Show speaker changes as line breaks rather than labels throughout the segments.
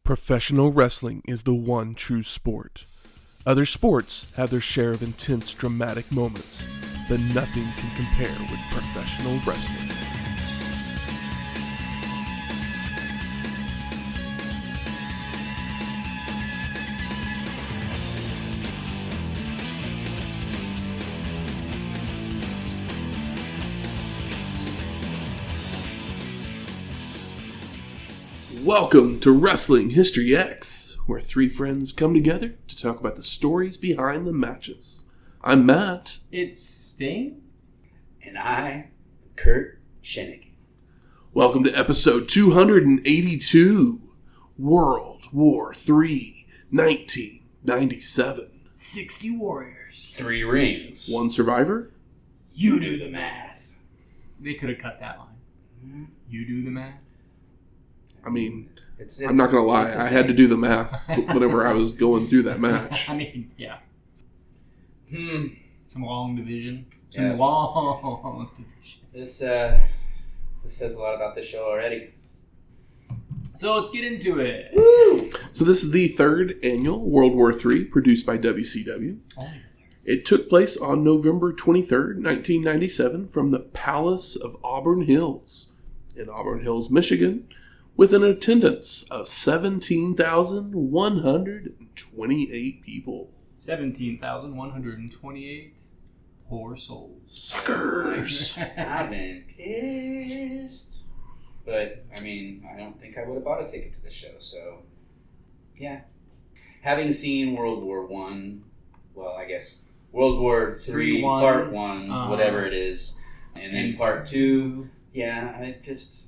Professional wrestling is the one true sport. Other sports have their share of intense, dramatic moments, but nothing can compare with professional wrestling. Welcome to Wrestling History X, where three friends come together to talk about the stories behind the matches. I'm Matt.
It's Sting.
And I, Curt, Hennig.
Welcome to episode 282, World War III, 1997.
60 warriors.
3 rings.
1 survivor?
You do the math. They could have cut that line. You do the math.
I mean,
It's
I'm not going to lie, I had to do the math whenever I was going through that match.
I mean, yeah. Some long division.
Yeah.
Long division.
This says a lot about this show already.
So let's get into it.
Woo!
So this is the 3rd annual World War III, produced by WCW.
Only the third.
It took place on November 23rd, 1997, from the Palace of Auburn Hills in Auburn Hills, Michigan, with an attendance of 17,128 people.
17,128 poor souls.
Suckers!
I've been pissed. But, I mean, I don't think I would have bought a ticket to the show, so, yeah. Having seen World War I, well, I guess World War III, Part 1, whatever it is, and then Part 2, yeah, I just...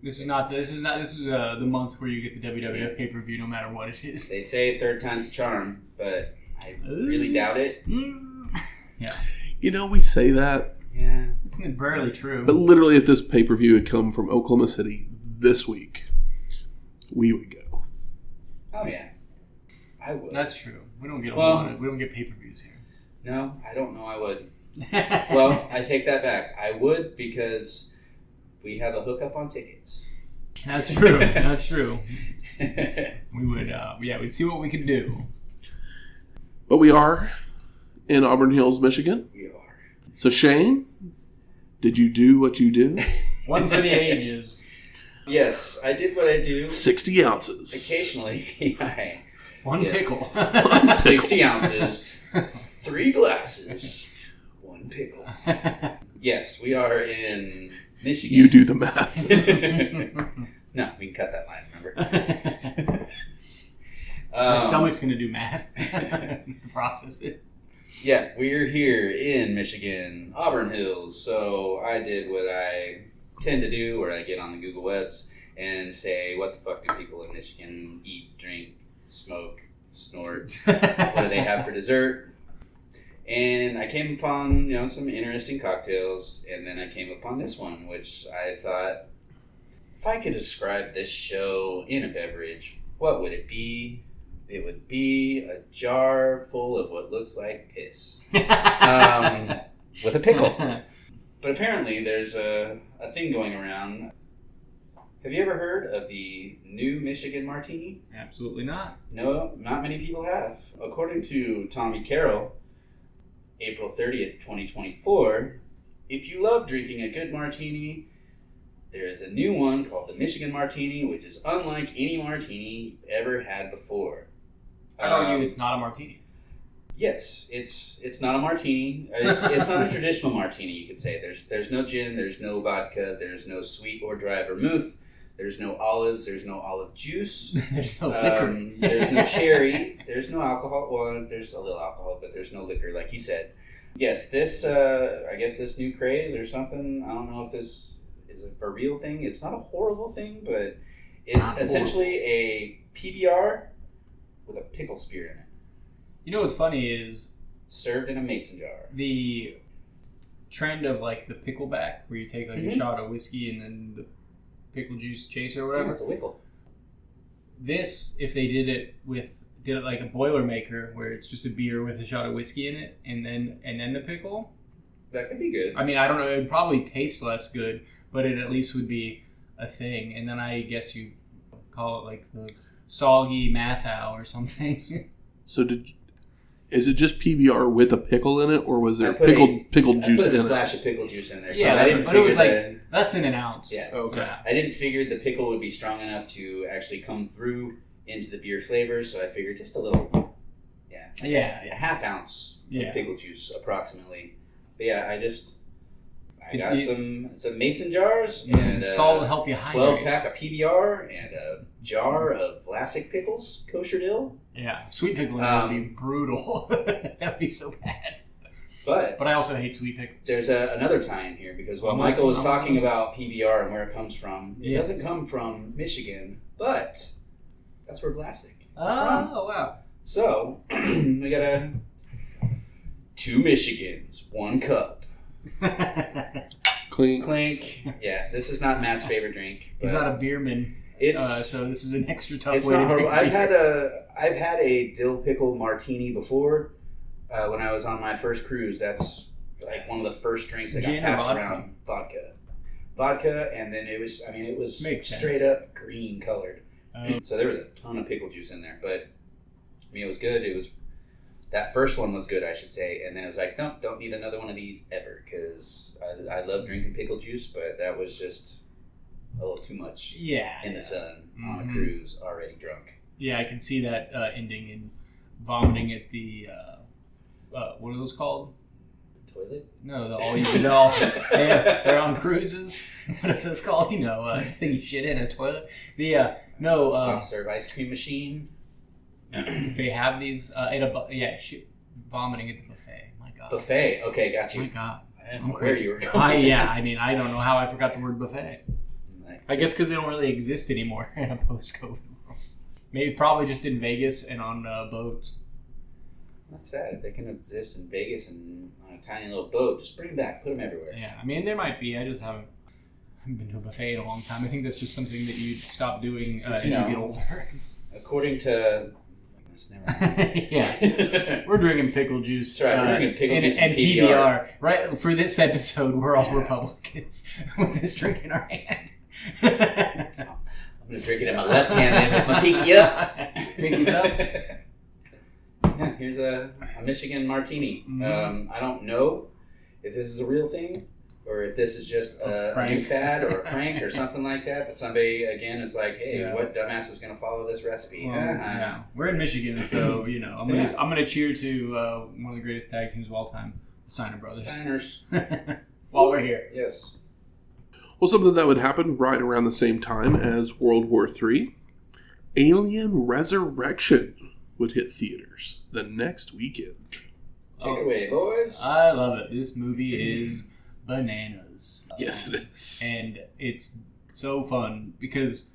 This is the month where you get the WWF pay-per-view no matter what it is.
They say third time's a charm, but I really doubt it.
Yeah.
You know, we say that.
Yeah.
It's barely true.
But literally, if this pay-per-view had come from Oklahoma City this week, we would go.
Oh, yeah. I would.
That's true. We don't get we don't get pay-per-views here.
No, I don't know I would. Well, I take that back. I would because we have a hookup on tickets.
That's true. That's true. We would, we'd see what we could do.
But we are in Auburn Hills, Michigan.
We are.
So Shane, did you do what you do?
One for the ages.
Yes, I did what I do.
60 ounces.
Occasionally.
One pickle.
60 ounces. 3 glasses. 1 pickle. Yes, we are in Michigan.
You do the math.
No, we can cut that line, remember?
My stomach's going to do math. Process it.
Yeah, we're here in Michigan, Auburn Hills. So I did what I tend to do, where I get on the Google Webs and say, what the fuck do people in Michigan eat, drink, smoke, snort? What do they have for dessert? And I came upon, some interesting cocktails, and then I came upon this one, which I thought, if I could describe this show in a beverage, what would it be? It would be a jar full of what looks like piss. With a pickle. But apparently there's a thing going around. Have you ever heard of the new Michigan Martini?
Absolutely not.
No, not many people have. According to Tommy Carroll, April 30th, 2024, if you love drinking a good martini, there is a new one called the Michigan Martini, which is unlike any martini you've ever had before.
I'd argue it's not a martini.
Yes, it's not a martini. It's not a traditional martini, you could say. There's no gin, there's no vodka, there's no sweet or dry vermouth, there's no olives, there's no olive juice.
There's no liquor.
There's no cherry. There's no alcohol. Well, there's a little alcohol, but there's no liquor, like he said. Yes, this, I guess this new craze or something, I don't know if this is a real thing. It's not a horrible thing, but it's essentially a PBR with a pickle spear in it.
You know what's funny is...
Served in a mason jar.
The trend of, the pickleback, where you take, a shot of whiskey and then the pickle juice chaser or whatever.
Yeah, it's a wickle.
This, if they did it like a Boilermaker, where it's just a beer with a shot of whiskey in it, and then the pickle.
That could be good.
I mean, I don't know. It would probably taste less good, but it at least would be a thing. And then I guess you call it like the soggy mathau or something.
So is it just PBR with a pickle in it, or was there pickled juice in it?
I put a splash of pickle juice in there.
Yeah,
I didn't
but it was
figure
less than an ounce.
Yeah.
Okay.
Yeah.
I didn't figure the pickle would be strong enough to actually come through into the beer flavor, so I figured just a little, a half ounce of pickle juice approximately. But yeah, I got some mason jars and
salt will help you hydrate.
12-pack of PBR and a jar of Vlasic pickles, kosher dill.
Yeah, sweet pickling would be brutal. That would be so bad.
But
I also hate sweet pickles.
There's another tie-in here, because while Michael was talking about PBR and where it comes from, it doesn't come from Michigan, but that's where Vlasic is from.
Oh, wow.
So, we got 2 Michigans, 1 cup.
Clink.
Clink. Yeah, this is not Matt's favorite drink.
He's not a beerman.
So
this is an extra tough
it's
way
not
to
horrible.
drink beer.
I've had a dill pickle martini before when I was on my first cruise. That's like one of the first drinks that got passed around. Vodka, and then it was
Makes
straight
sense.
up green colored. So there was a ton of pickle juice in there, but I mean, it was good. That first one was good, I should say, and then it was like, nope, don't need another one of these ever, because I love drinking pickle juice, but that was just a little too much in the sun on a cruise, already drunk.
Yeah, I can see that ending in vomiting at the, what are those called?
Toilet?
No, they're on cruises. What are those called? Thing you shit in a toilet.
Soft serve ice cream machine.
They have these vomiting at the buffet. My God.
Buffet. Okay, got you.
My God.
I don't know where you were going.
I don't know how I forgot the word buffet. I guess because they don't really exist anymore in a post-COVID world. Maybe probably just in Vegas and on boats.
That's sad. If they can exist in Vegas and on a tiny little boat, just bring them back. Put them everywhere.
Yeah, I mean, there might be. I just haven't been to a buffet in a long time. I think that's just something that you stop doing as you get older.
According to...
Yeah, we're drinking pickle juice.
That's right, we're drinking pickle juice
and PBR. Right, for this episode, we're all Republicans with this drink in our hand.
I'm going to drink it in my left hand then with my pinky up.
Pinky's up.
Yeah, here's a Michigan martini.
Mm-hmm.
I don't know if this is a real thing or if this is just a new fad or a prank or something like that. But somebody, again, is like, hey, what dumbass is going to follow this recipe?
Well, we're in Michigan, so, I'm gonna cheer to one of the greatest tag teams of all time, the Steiner brothers.
Steiners.
While we're here.
Yes.
Well, something that would happen right around the same time as World War III, Alien Resurrection would hit theaters the next weekend.
Take it away, boys.
I love it. This movie is bananas.
Yes, it is.
And it's so fun because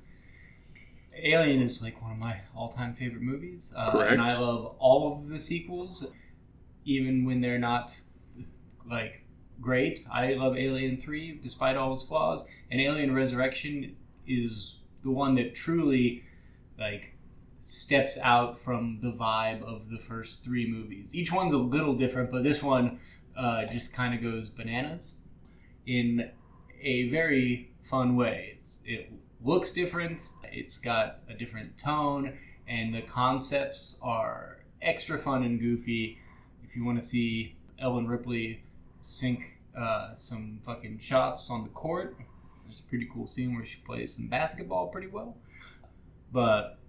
Alien is like one of my all-time favorite movies.
Correct.
And I love all of the sequels, even when they're not like great. I love Alien 3 despite all its flaws, and Alien Resurrection is the one that truly steps out from the vibe of the first 3 movies. Each one's a little different, but this one just kind of goes bananas in a very fun way. It looks different, it's got a different tone, and the concepts are extra fun and goofy. If you want to see Ellen Ripley sink some fucking shots on the court, there's a pretty cool scene where she plays some basketball pretty well. But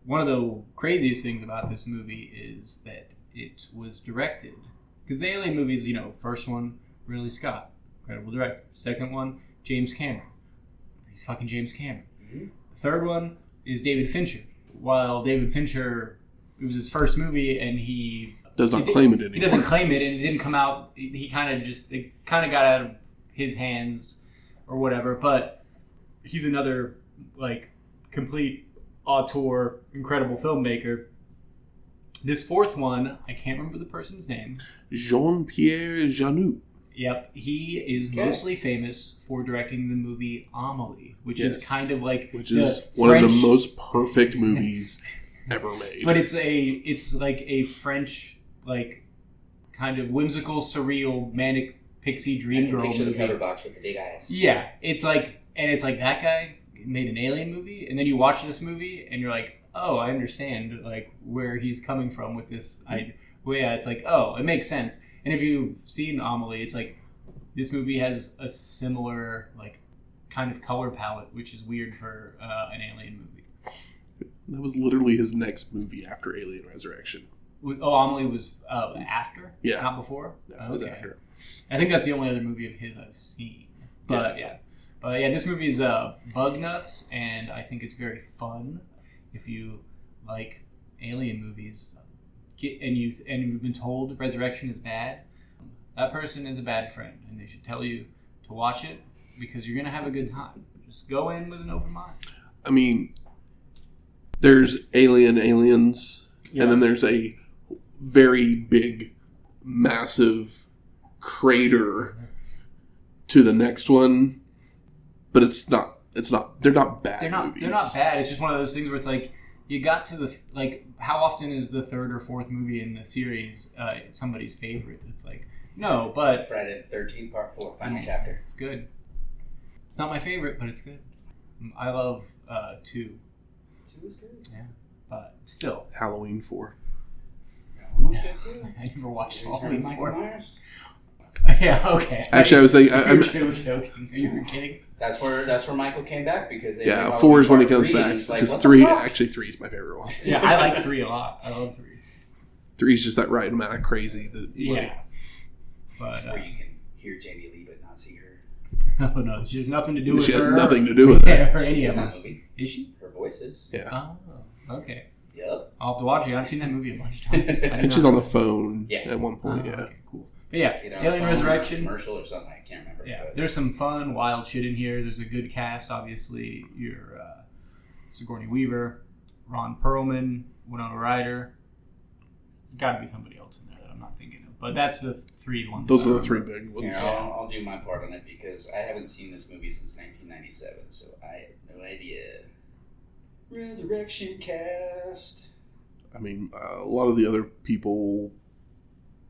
one of the craziest things about this movie is that it was directed, because the Alien movies, first one, Ridley Scott, incredible director. Second one, James Cameron. He's fucking James Cameron. Mm-hmm. The third one is David Fincher. While David Fincher, it was his first movie, and he
does not claim it anymore.
He doesn't claim it, and it didn't come out. It kind of got out of his hands or whatever. But he's another complete auteur, incredible filmmaker. This fourth one, I can't remember the person's name.
Jean-Pierre Jeunet.
Yep, he is mostly famous for directing the movie Amelie, which is kind of like
one of the most perfect movies ever made.
But it's like a French kind of whimsical, surreal, manic pixie dream girl
picture
movie.
The cover box with the big eyes.
Yeah, it's like that guy made an Alien movie, and then you watch this movie and you're like, oh, I understand like where he's coming from with this. It's like, oh, it makes sense. And if you've seen Amelie, it's like this movie has a similar like kind of color palette, which is weird for an Alien movie.
That was literally his next movie after Alien Resurrection.
Oh, Amelie was after?
Yeah.
Not before?
No, it was after.
I think that's the only other movie of his I've seen. But yeah. But yeah, this movie's bug nuts, and I think it's very fun. If you like Alien movies, and you've been told Resurrection is bad, that person is a bad friend, and they should tell you to watch it because you're gonna have a good time. Just go in with an open mind.
I mean, there's aliens, and then there's a very big, massive crater to the next one, but it's not. They're not bad. Movies.
They're not bad. It's just one of those things where it's like you got to the like. How often is the third or fourth movie in the series somebody's favorite? It's like no, but
Friday the 13th, Part 4, final chapter.
It's good. It's not my favorite, but it's good. I love 2.
2 is good.
Yeah, but still.
Halloween 4.
That one was good too.
I never watched
Halloween
Halloween 4.
Yeah,
okay.
Actually, I was thinking.
You were joking. You were kidding.
That's where Michael came back because they
4 is when he comes back.
Like,
because 3 is my favorite one.
Yeah, I like 3 a lot. I love 3.
3 is just that right amount of crazy.
But
where you can hear Jamie Lee but not see her.
Oh no, she has nothing to do with her.
She has nothing to do with
it.
that.
Or any
She's
of
in
them.
that movie.
Is she?
Her voice is.
Yeah.
Oh, okay.
Yep.
I'll have to watch it. I've seen that movie a bunch of times.
And she's on the phone at one point.
Okay, cool. But yeah,
Alien
Resurrection.
Commercial or something. I can't remember.
Yeah, there's some fun, wild shit in here. There's a good cast, obviously. Your Sigourney Weaver, Ron Perlman, Winona Ryder. There's got to be somebody else in there that I'm not thinking of. But that's the 3 ones.
Those are the 3 big ones.
Yeah, I'll do my part on it because I haven't seen this movie since 1997, so I have no idea. Resurrection cast.
I mean, a lot of the other people,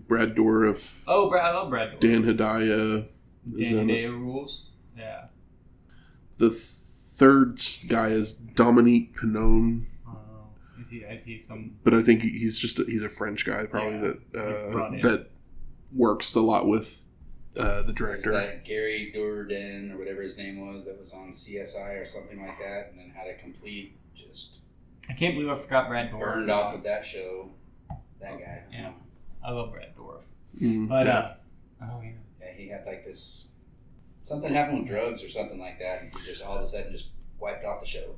Brad Dourif.
Oh, I love Brad Dourif.
Dan Hedaya.
Dan Hedaya rules. Yeah.
The third guy is Dominique Pannone.
Is he some?
But I think he's a French guy probably that works a lot with the director.
Is that Gary Dourdan or whatever his name was that was on CSI or something like that, and then had a complete just.
I can't believe I forgot Brad Dourif.
Burned off of that show. That guy.
Yeah, I love Brad Dourif.
But
yeah, he had like this something happened with drugs or something like that, and he just all of a sudden just wiped off the show.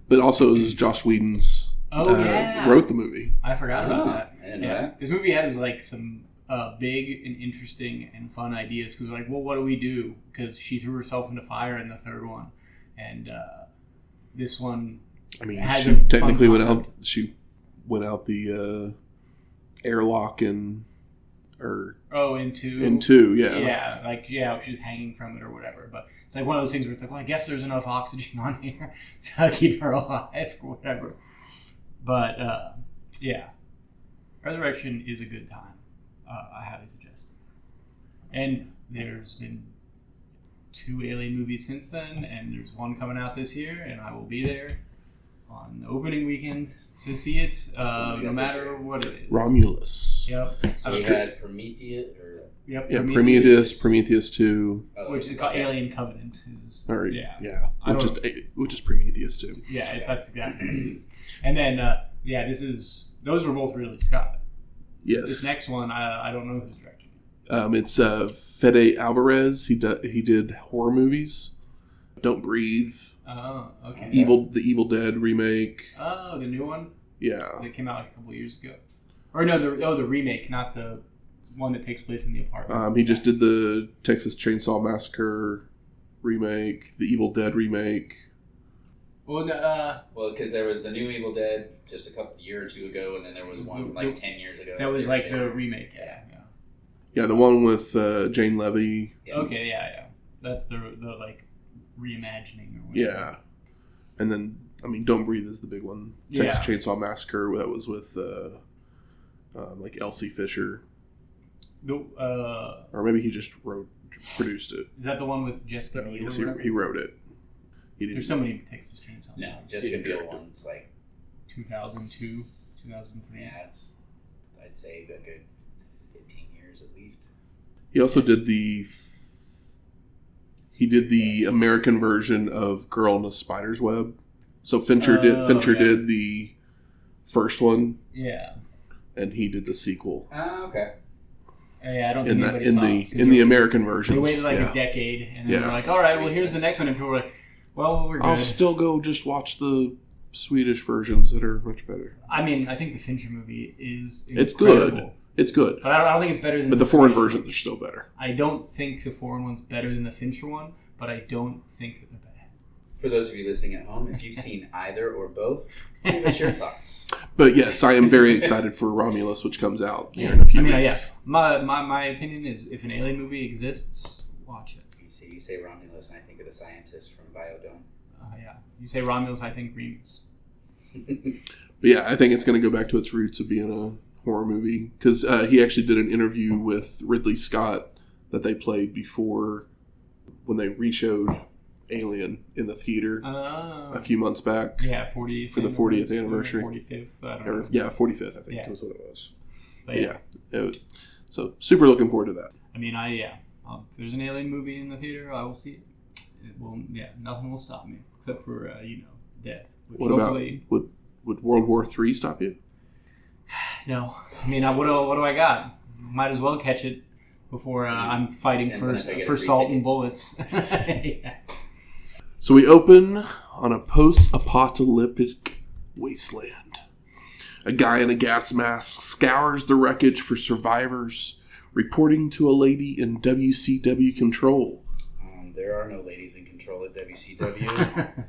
But also, it was Joss Whedon's. Wrote the movie.
I forgot about that.
I didn't know that.
This movie has like some big and interesting and fun ideas because like, well, what do we do? Because she threw herself into fire in the third one, and this one.
I mean, she technically went out. She went out the airlock in.
In 2.
In 2, yeah.
Yeah, she's hanging from it or whatever. But it's like one of those things where it's like, well, I guess there's enough oxygen on here to keep her alive or whatever. But, yeah. Resurrection is a good time. I highly suggest it. And there's been 2 Alien movies since then, and there's one coming out this year, and I will be there on the opening weekend to see it, no matter what it is.
Romulus.
Yep.
So we had Prometheus, or
Prometheus 2,
which is called Alien Covenant.
Which is Prometheus 2.
Yeah, that's exactly what it is. And then those were both Ridley Scott.
Yes.
This next one, I don't know who's directing it.
It's Fede Alvarez. He did horror movies. Don't Breathe.
Oh, okay.
The Evil Dead remake.
Oh, the new one?
Yeah.
That came out like a couple of years ago. Or no, the remake, not the one that takes place in the apartment.
He just did the Texas Chainsaw Massacre remake, the Evil Dead remake.
Well,
because there was the new Evil Dead just a year or 2 ago, and then there was one from like 10 years ago.
That was like the remake, yeah.
Yeah, the one with Jane Levy.
Yeah. Okay, yeah. That's the like reimagining or whatever.
Yeah. And then, I mean, Don't Breathe is the big one. Texas Chainsaw Massacre, that was with like Elsie Fisher. Or maybe he just produced it.
Is that the one with Jessica Biel?
Yes, he wrote it.
There's so many Texas Chainsaw.
No, Jessica Biel one's like
2002, 2003.
Yeah, I'd say a good 15 years at least.
He also did the American version of Girl in a Spider's Web. So Fincher did the first one.
Yeah.
And he did the sequel.
Oh, okay.
Yeah, I don't think anybody saw it.
In the American version.
They waited a decade, and then they're like, all right, well, here's the next one. And people were like, well, we're good.
I'll still go just watch the Swedish versions that are much better.
I mean, I think the Fincher movie is
It's
incredible.
good. It's good.
But I don't think it's better than
But the foreign versions are still better.
I don't think the foreign one's better than the Fincher one, but I don't think that they're bad.
For those of you listening at home, if you've seen either or both, give us your thoughts.
But yes, I am very excited for Romulus, which comes out here in a few weeks.
Yeah. My opinion is if an alien movie exists, watch it.
You say Romulus, and I think of the scientist from Biodome.
Yeah. You say Romulus, I think Remus.
But yeah, I think it's going to go back to its roots of being a horror movie. Because he actually did an interview with Ridley Scott that they played before when they reshowed Alien in the theater a few months back.
Yeah, 40th
for the 40th anniversary.
45th. I don't know.
Yeah, 45th, I think was what it was. But yeah. So super looking forward to that.
I mean, if there's an Alien movie in the theater, I will see it. It will, nothing will stop me except for death.
What about would World War III stop you?
No, I mean, what do I got? Might as well catch it before I'm fighting for salt and bullets. Yeah.
So we open on a post-apocalyptic wasteland. A guy in a gas mask scours the wreckage for survivors, reporting to a lady in WCW control.
There are no ladies in control at WCW.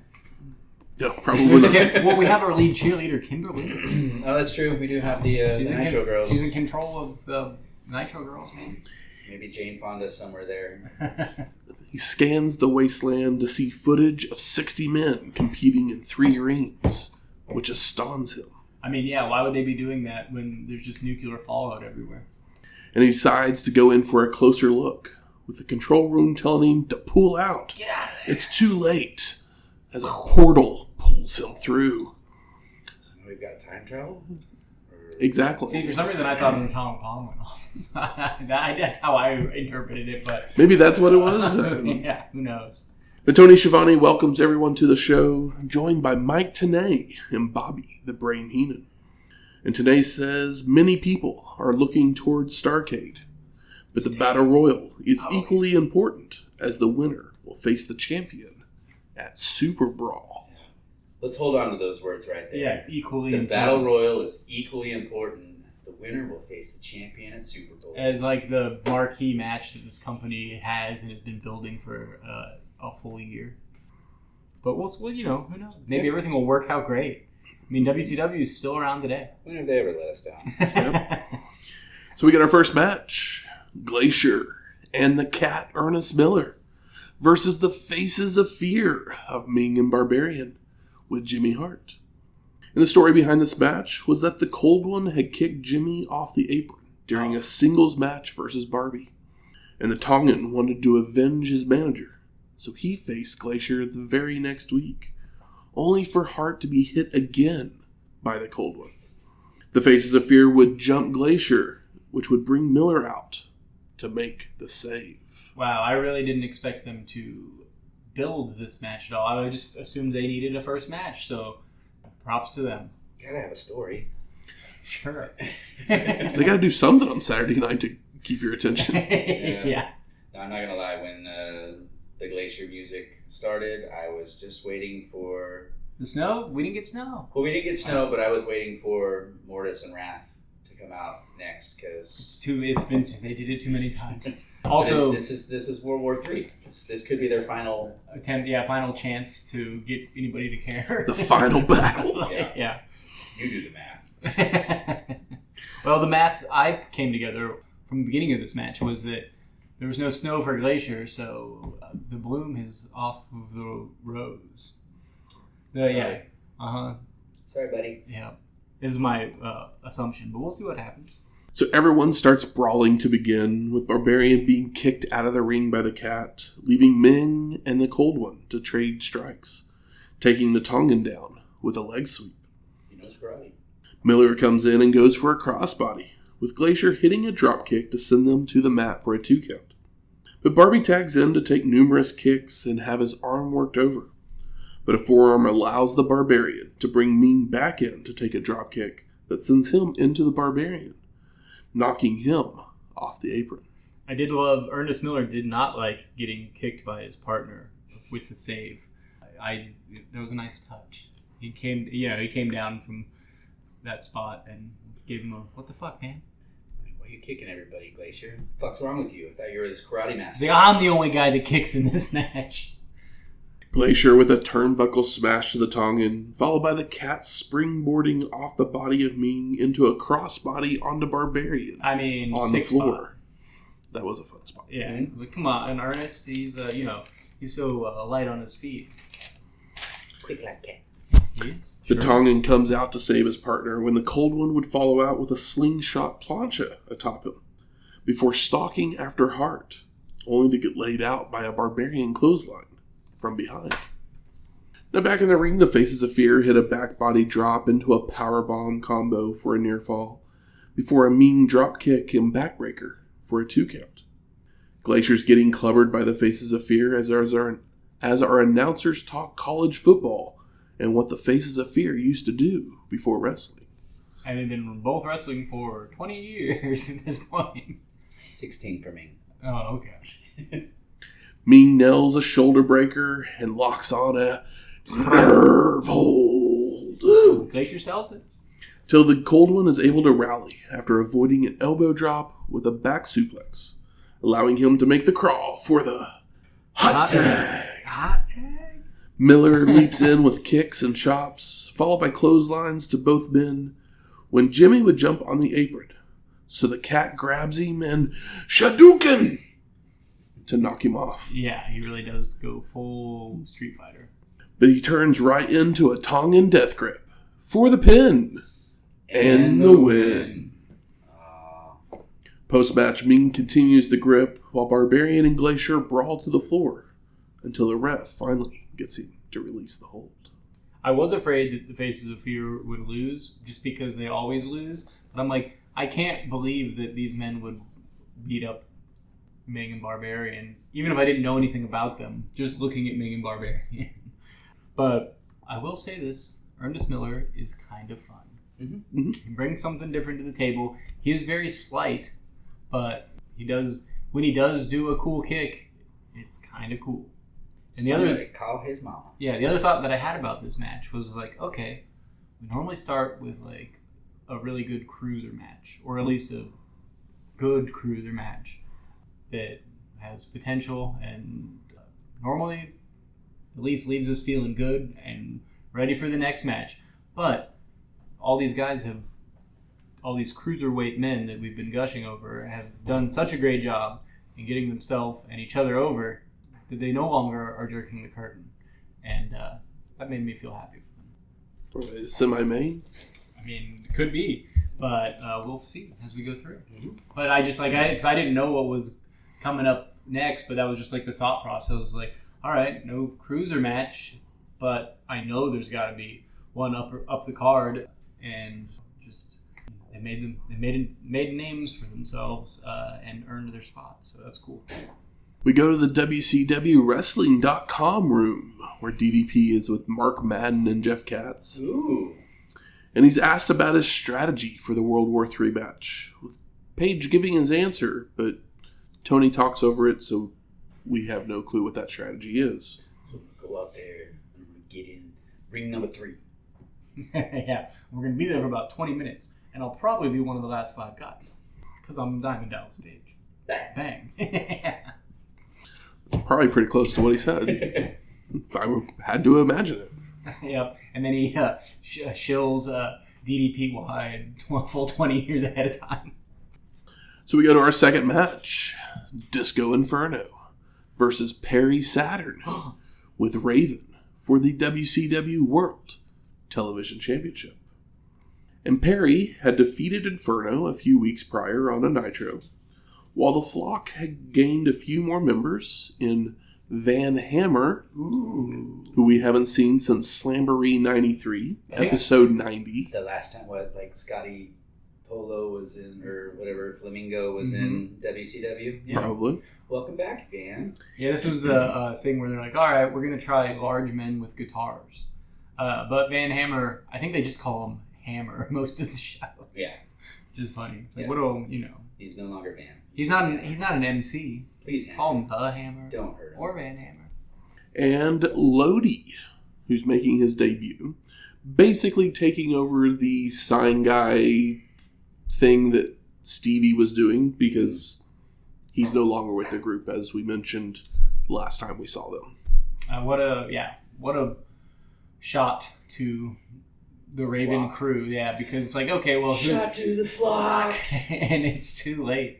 No, probably not.
Well, we have our lead cheerleader, Kimberly.
Oh, that's true. We do have the Nitro Girls.
She's in control of the Nitro Girls, maybe.
Maybe Jane Fonda's somewhere there.
He scans the wasteland to see footage of 60 men competing in 3 rings, which astounds him.
I mean, why would they be doing that when there's just nuclear fallout everywhere?
And he decides to go in for a closer look, with the control room telling him to pull out.
Get out of there.
It's too late, as a portal pulls him through.
So we've got time travel?
Exactly.
See, for some reason I thought the atomic bomb went off. That's how I interpreted it, but...
Maybe that's what it was.
Yeah, who knows?
But Tony Schiavone welcomes everyone to the show, joined by Mike Tenay and Bobby, the Brain Heenan. And Tenay says many people are looking towards Starrcade, but the Battle Royal is equally important, as the winner will face the champion at Super Brawl.
Let's hold on to those words right there.
Yeah, it's equally
important. The Battle Royal is equally important, as the winner will face the champion at Super Bowl.
As like the marquee match that this company has and has been building for a full year. But we'll who knows? Maybe everything will work out great. I mean, WCW is still around today.
When have they ever let us down?
Yep. So we get our first match. Glacier and the Cat Ernest Miller versus the Faces of Fear of Meng and Barbarian with Jimmy Hart. And the story behind this match was that the Cold One had kicked Jimmy off the apron during a singles match versus Barbie. And the Tongan wanted to avenge his manager, so he faced Glacier the very next week, only for Hart to be hit again by the Cold One. The Faces of Fear would jump Glacier, which would bring Miller out to make the save.
Wow, I really didn't expect them to build this match at all. I just assumed they needed a first match, so props to them.
Gotta have a story.
Sure.
They gotta do something on Saturday night to keep your attention.
Yeah.
No, I'm not gonna lie, when the Glacier music started, I was just waiting for...
The snow? We didn't get snow.
Well, we didn't get snow, but I was waiting for Mortis and Wrath to come out next, because...
They did it too many times. Also,
this is World War III. This could be their final
attempt. Final chance to get anybody to care.
The final battle.
Yeah.
You do the math.
Well, the math I came together from the beginning of this match was that there was no snow for Glacier, so the bloom is off of the rose.
Sorry.
Sorry, buddy. Yeah. This is my assumption, but we'll see what happens.
So everyone starts brawling to begin, with Barbarian being kicked out of the ring by the Cat, leaving Meng and the Cold One to trade strikes, taking the Tongan down with a leg sweep.
That's karate.
Miller comes in and goes for a crossbody, with Glacier hitting a dropkick to send them to the mat for a 2 count. But Barbie tags in to take numerous kicks and have his arm worked over. But a forearm allows the Barbarian to bring Meng back in to take a dropkick that sends him into the Barbarian, knocking him off the apron.
I did love Ernest Miller did not like getting kicked by his partner with the save. That was a nice touch. He came down from that spot and gave him a, what the fuck, man?
Why are you kicking everybody, Glacier? What the fuck's wrong with you? I thought you were this karate master.
He's like, I'm the only guy that kicks in this match.
Glacier with a turnbuckle smash to the Tongan, followed by the cat springboarding off the body of Meng into a crossbody onto Barbarian.
I mean,
on the floor. Spot. That was a fun spot.
Yeah, I was like, come on, and Ernest, he's so light on his feet.
Quick like cat.
Yes,
the Tongan comes out to save his partner when the Cold One would follow out with a slingshot plancha atop him, before stalking after Hart, only to get laid out by a Barbarian clothesline from behind. Now back in the ring, the Faces of Fear hit a back body drop into a powerbomb combo for a near fall, before a Meng drop kick and backbreaker for a 2 count. Glacier's getting clubbered by the Faces of Fear as our announcers talk college football and what the Faces of Fear used to do before wrestling.
And they've been both wrestling for 20 years at this point.
16 for me.
Oh, okay.
Meng nails a shoulder breaker and locks on a nerve hold.
Ooh, Glacier sells it.
Till the Cold One is able to rally after avoiding an elbow drop with a back suplex, allowing him to make the crawl for the hot tag.
Hot tag?
Miller leaps in with kicks and chops, followed by clotheslines to both men, when Jimmy would jump on the apron. So the cat grabs him and Shadouken to knock him off.
Yeah, he really does go full Street Fighter.
But he turns right into a Tongan death grip for the pin and the win. Post-match, Meng continues the grip while Barbarian and Glacier brawl to the floor until the ref finally gets him to release the hold.
I was afraid that the Faces of Fear would lose just because they always lose. But I'm like, I can't believe that these men would beat up Meng and Barbarian, even if I didn't know anything about them, just looking at Meng and Barbarian. But I will say this, Ernest Miller is kind of fun. Mm-hmm. He brings something different to the table. He is very slight, but when he does do a cool kick, it's kind of cool. And
Somebody call his mama.
Yeah, the other thought that I had about this match was like, okay, we normally start with like a really good cruiser match, or at least a good cruiser match that has potential and normally at least leaves us feeling good and ready for the next match. But all these cruiserweight men that we've been gushing over have done such a great job in getting themselves and each other over that they no longer are jerking the curtain. And that made me feel happy for them.
Semi-main?
I mean, it could be, but we'll see as we go through. Mm-hmm. But I just, because I didn't know what was coming up next, but that was just like the thought process. Like, all right, no cruiser match, but I know there's got to be one up the card, and just they made names for themselves and earned their spots, so that's cool.
We go to the WCWWrestling.com room, where DDP is with Mark Madden and Jeff Katz.
Ooh.
And he's asked about his strategy for the World War III match, with Page giving his answer, but Tony talks over it, so we have no clue what that strategy is.
So go out there and get in ring number 3.
Yeah, we're going to be there for about 20 minutes, and I'll probably be one of the last 5 guys, because I'm Diamond Dallas Page. Bang.
It's probably pretty close to what he said. If I had to imagine it.
Yep, and then he shills DDP wide full 20 years ahead of time.
So we go to our second match, Disco Inferno versus Perry Saturn with Raven for the WCW World Television Championship. And Perry had defeated Inferno a few weeks prior on a Nitro, while the flock had gained a few more members in Van Hammer,
Ooh.
who we haven't seen since Slamboree 93, episode 90.
The last time, Scotty Polo was in, or whatever, Flamingo was in WCW?
Yeah.
Probably.
Welcome back, Van.
Yeah, this was the thing where they're like, all right, we're going to try large men with guitars. But Van Hammer, I think they just call him Hammer most of the show.
Yeah.
Which is funny. It's like, what do you know?
He's no longer Van.
He's not an MC.
Please, Hammer.
Call him the Hammer.
Don't hurt him.
Or Van Hammer.
And Lodi, who's making his debut, basically taking over the sign guy thing that Stevie was doing because he's no longer with the group, as we mentioned last time we saw them.
What a shot to the Raven
flock.
Crew, because it's like, okay, well,
shot to the flock,
and it's too late.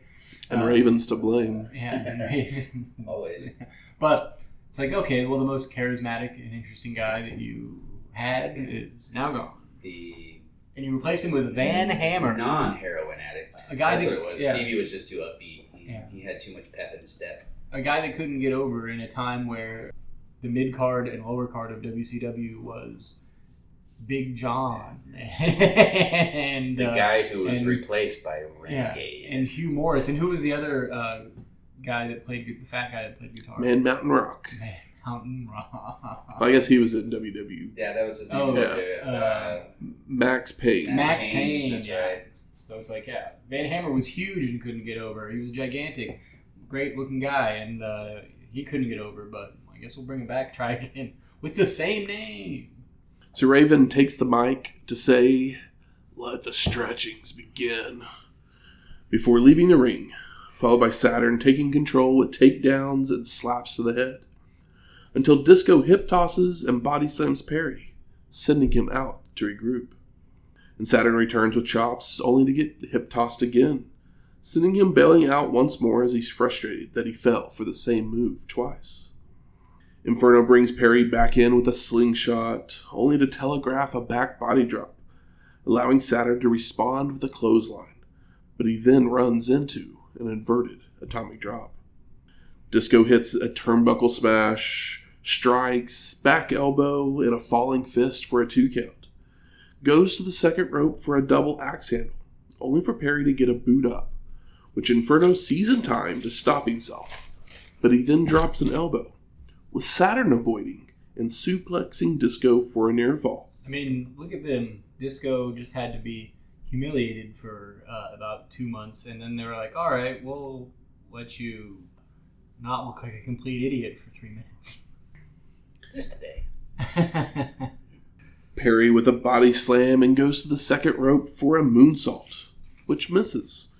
And Raven's to blame.
Yeah, and Raven
always.
But it's like, okay, well, the most charismatic and interesting guy that you had is now gone. And you replaced him with Van Hammer,
non-heroin addict.
A guy
That's
that,
what it was.
yeah.
Stevie was just too upbeat. He had too much pep in his step.
A guy that couldn't get over in a time where the mid card and lower card of WCW was Big John and
the guy who was replaced by Renegade.
And Hugh Morris. And who was the other guy that played the fat guy that played guitar?
Man Mountain Rock.
Man Mountain Rock.
I guess he was in WW.
Yeah, that was his name.
Max Payne.
Max Payne.
That's right.
So it's like, Van Hammer was huge and couldn't get over. He was gigantic, great looking guy, and he couldn't get over. But I guess we'll bring him back, try again with the same name.
So Raven takes the mic to say, "Let the stretchings begin," before leaving the ring, followed by Saturn taking control with takedowns and slaps to the head, until Disco hip tosses and body slams Perry, sending him out to regroup. And Saturn returns with chops, only to get hip tossed again, sending him bailing out once more as he's frustrated that he fell for the same move twice. Inferno brings Perry back in with a slingshot, only to telegraph a back body drop, allowing Saturn to respond with a clothesline, but he then runs into an inverted atomic drop. Disco hits a turnbuckle smash, strikes, back elbow, and a falling fist for a 2 count. Goes to the second rope for a double axe handle, only for Perry to get a boot up, which Inferno sees in time to stop himself, but he then drops an elbow, with Saturn avoiding and suplexing Disco for a near fall.
I mean, look at them. Disco just had to be humiliated for about 2 months, and then they were like, all right, we'll let you not look like a complete idiot for 3 minutes.
Just today.
Perry with a body slam and goes to the second rope for a moonsault, which misses,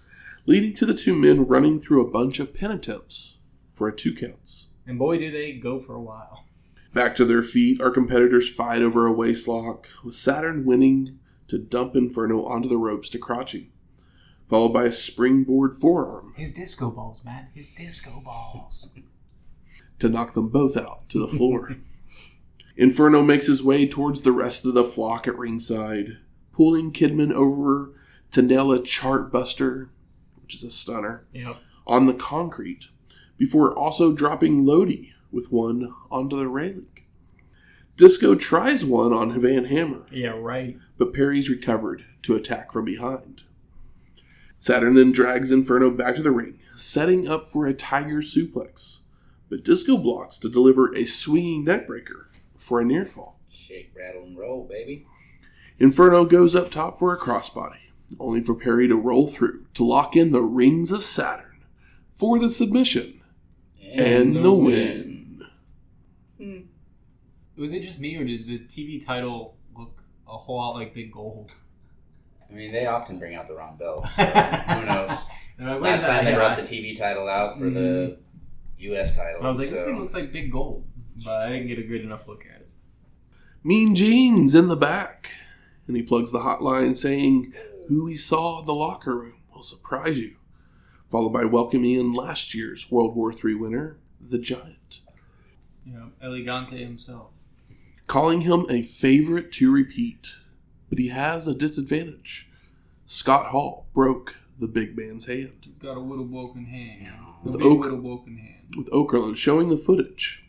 leading to the two men running through a bunch of pin attempts for a 2 counts.
And boy, do they go for a while.
Back to their feet, our competitors fight over a waistlock, with Saturn winning to dump Inferno onto the ropes to crotching, followed by a springboard forearm.
His disco balls, man. His disco balls.
To knock them both out to the floor. Inferno makes his way towards the rest of the flock at ringside, pulling Kidman over to nail a chart buster, which is a stunner, on the concrete, before also dropping Lodi with one onto the railing. Disco tries one on Van Hammer.
Yeah, right.
But Perry's recovered to attack from behind. Saturn then drags Inferno back to the ring, setting up for a tiger suplex. But Disco blocks to deliver a swinging neckbreaker for a near fall.
Shake, rattle, and roll, baby.
Inferno goes up top for a crossbody, only for Perry to roll through to lock in the rings of Saturn for the submission and the win.
Was it just me, or did the TV title look a whole lot like Big Gold?
I mean, they often bring out the wrong belt, so who knows? Last time they brought the TV title out for the U.S. title.
I was like, this thing looks like Big Gold, but I didn't get a good enough look at it.
Mean Gene's in the back, and he plugs the hotline saying who he saw in the locker room will surprise you, followed by welcoming in last year's World War III winner, the Giant.
Elegante himself.
Calling him a favorite to repeat, but he has a disadvantage. Scott Hall broke the big man's hand.
He's got a little broken hand.
With
little broken hand.
With Okerlund showing the footage.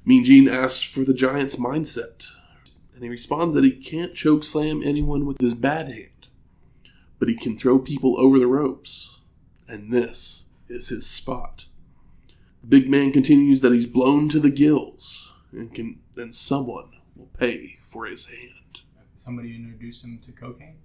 Mean Gene asks for the Giant's mindset, and he responds that he can't chokeslam anyone with his bad hand, but he can throw people over the ropes, and this is his spot. The big man continues that he's blown to the gills, and someone will pay for his hand.
Somebody introduced him to cocaine?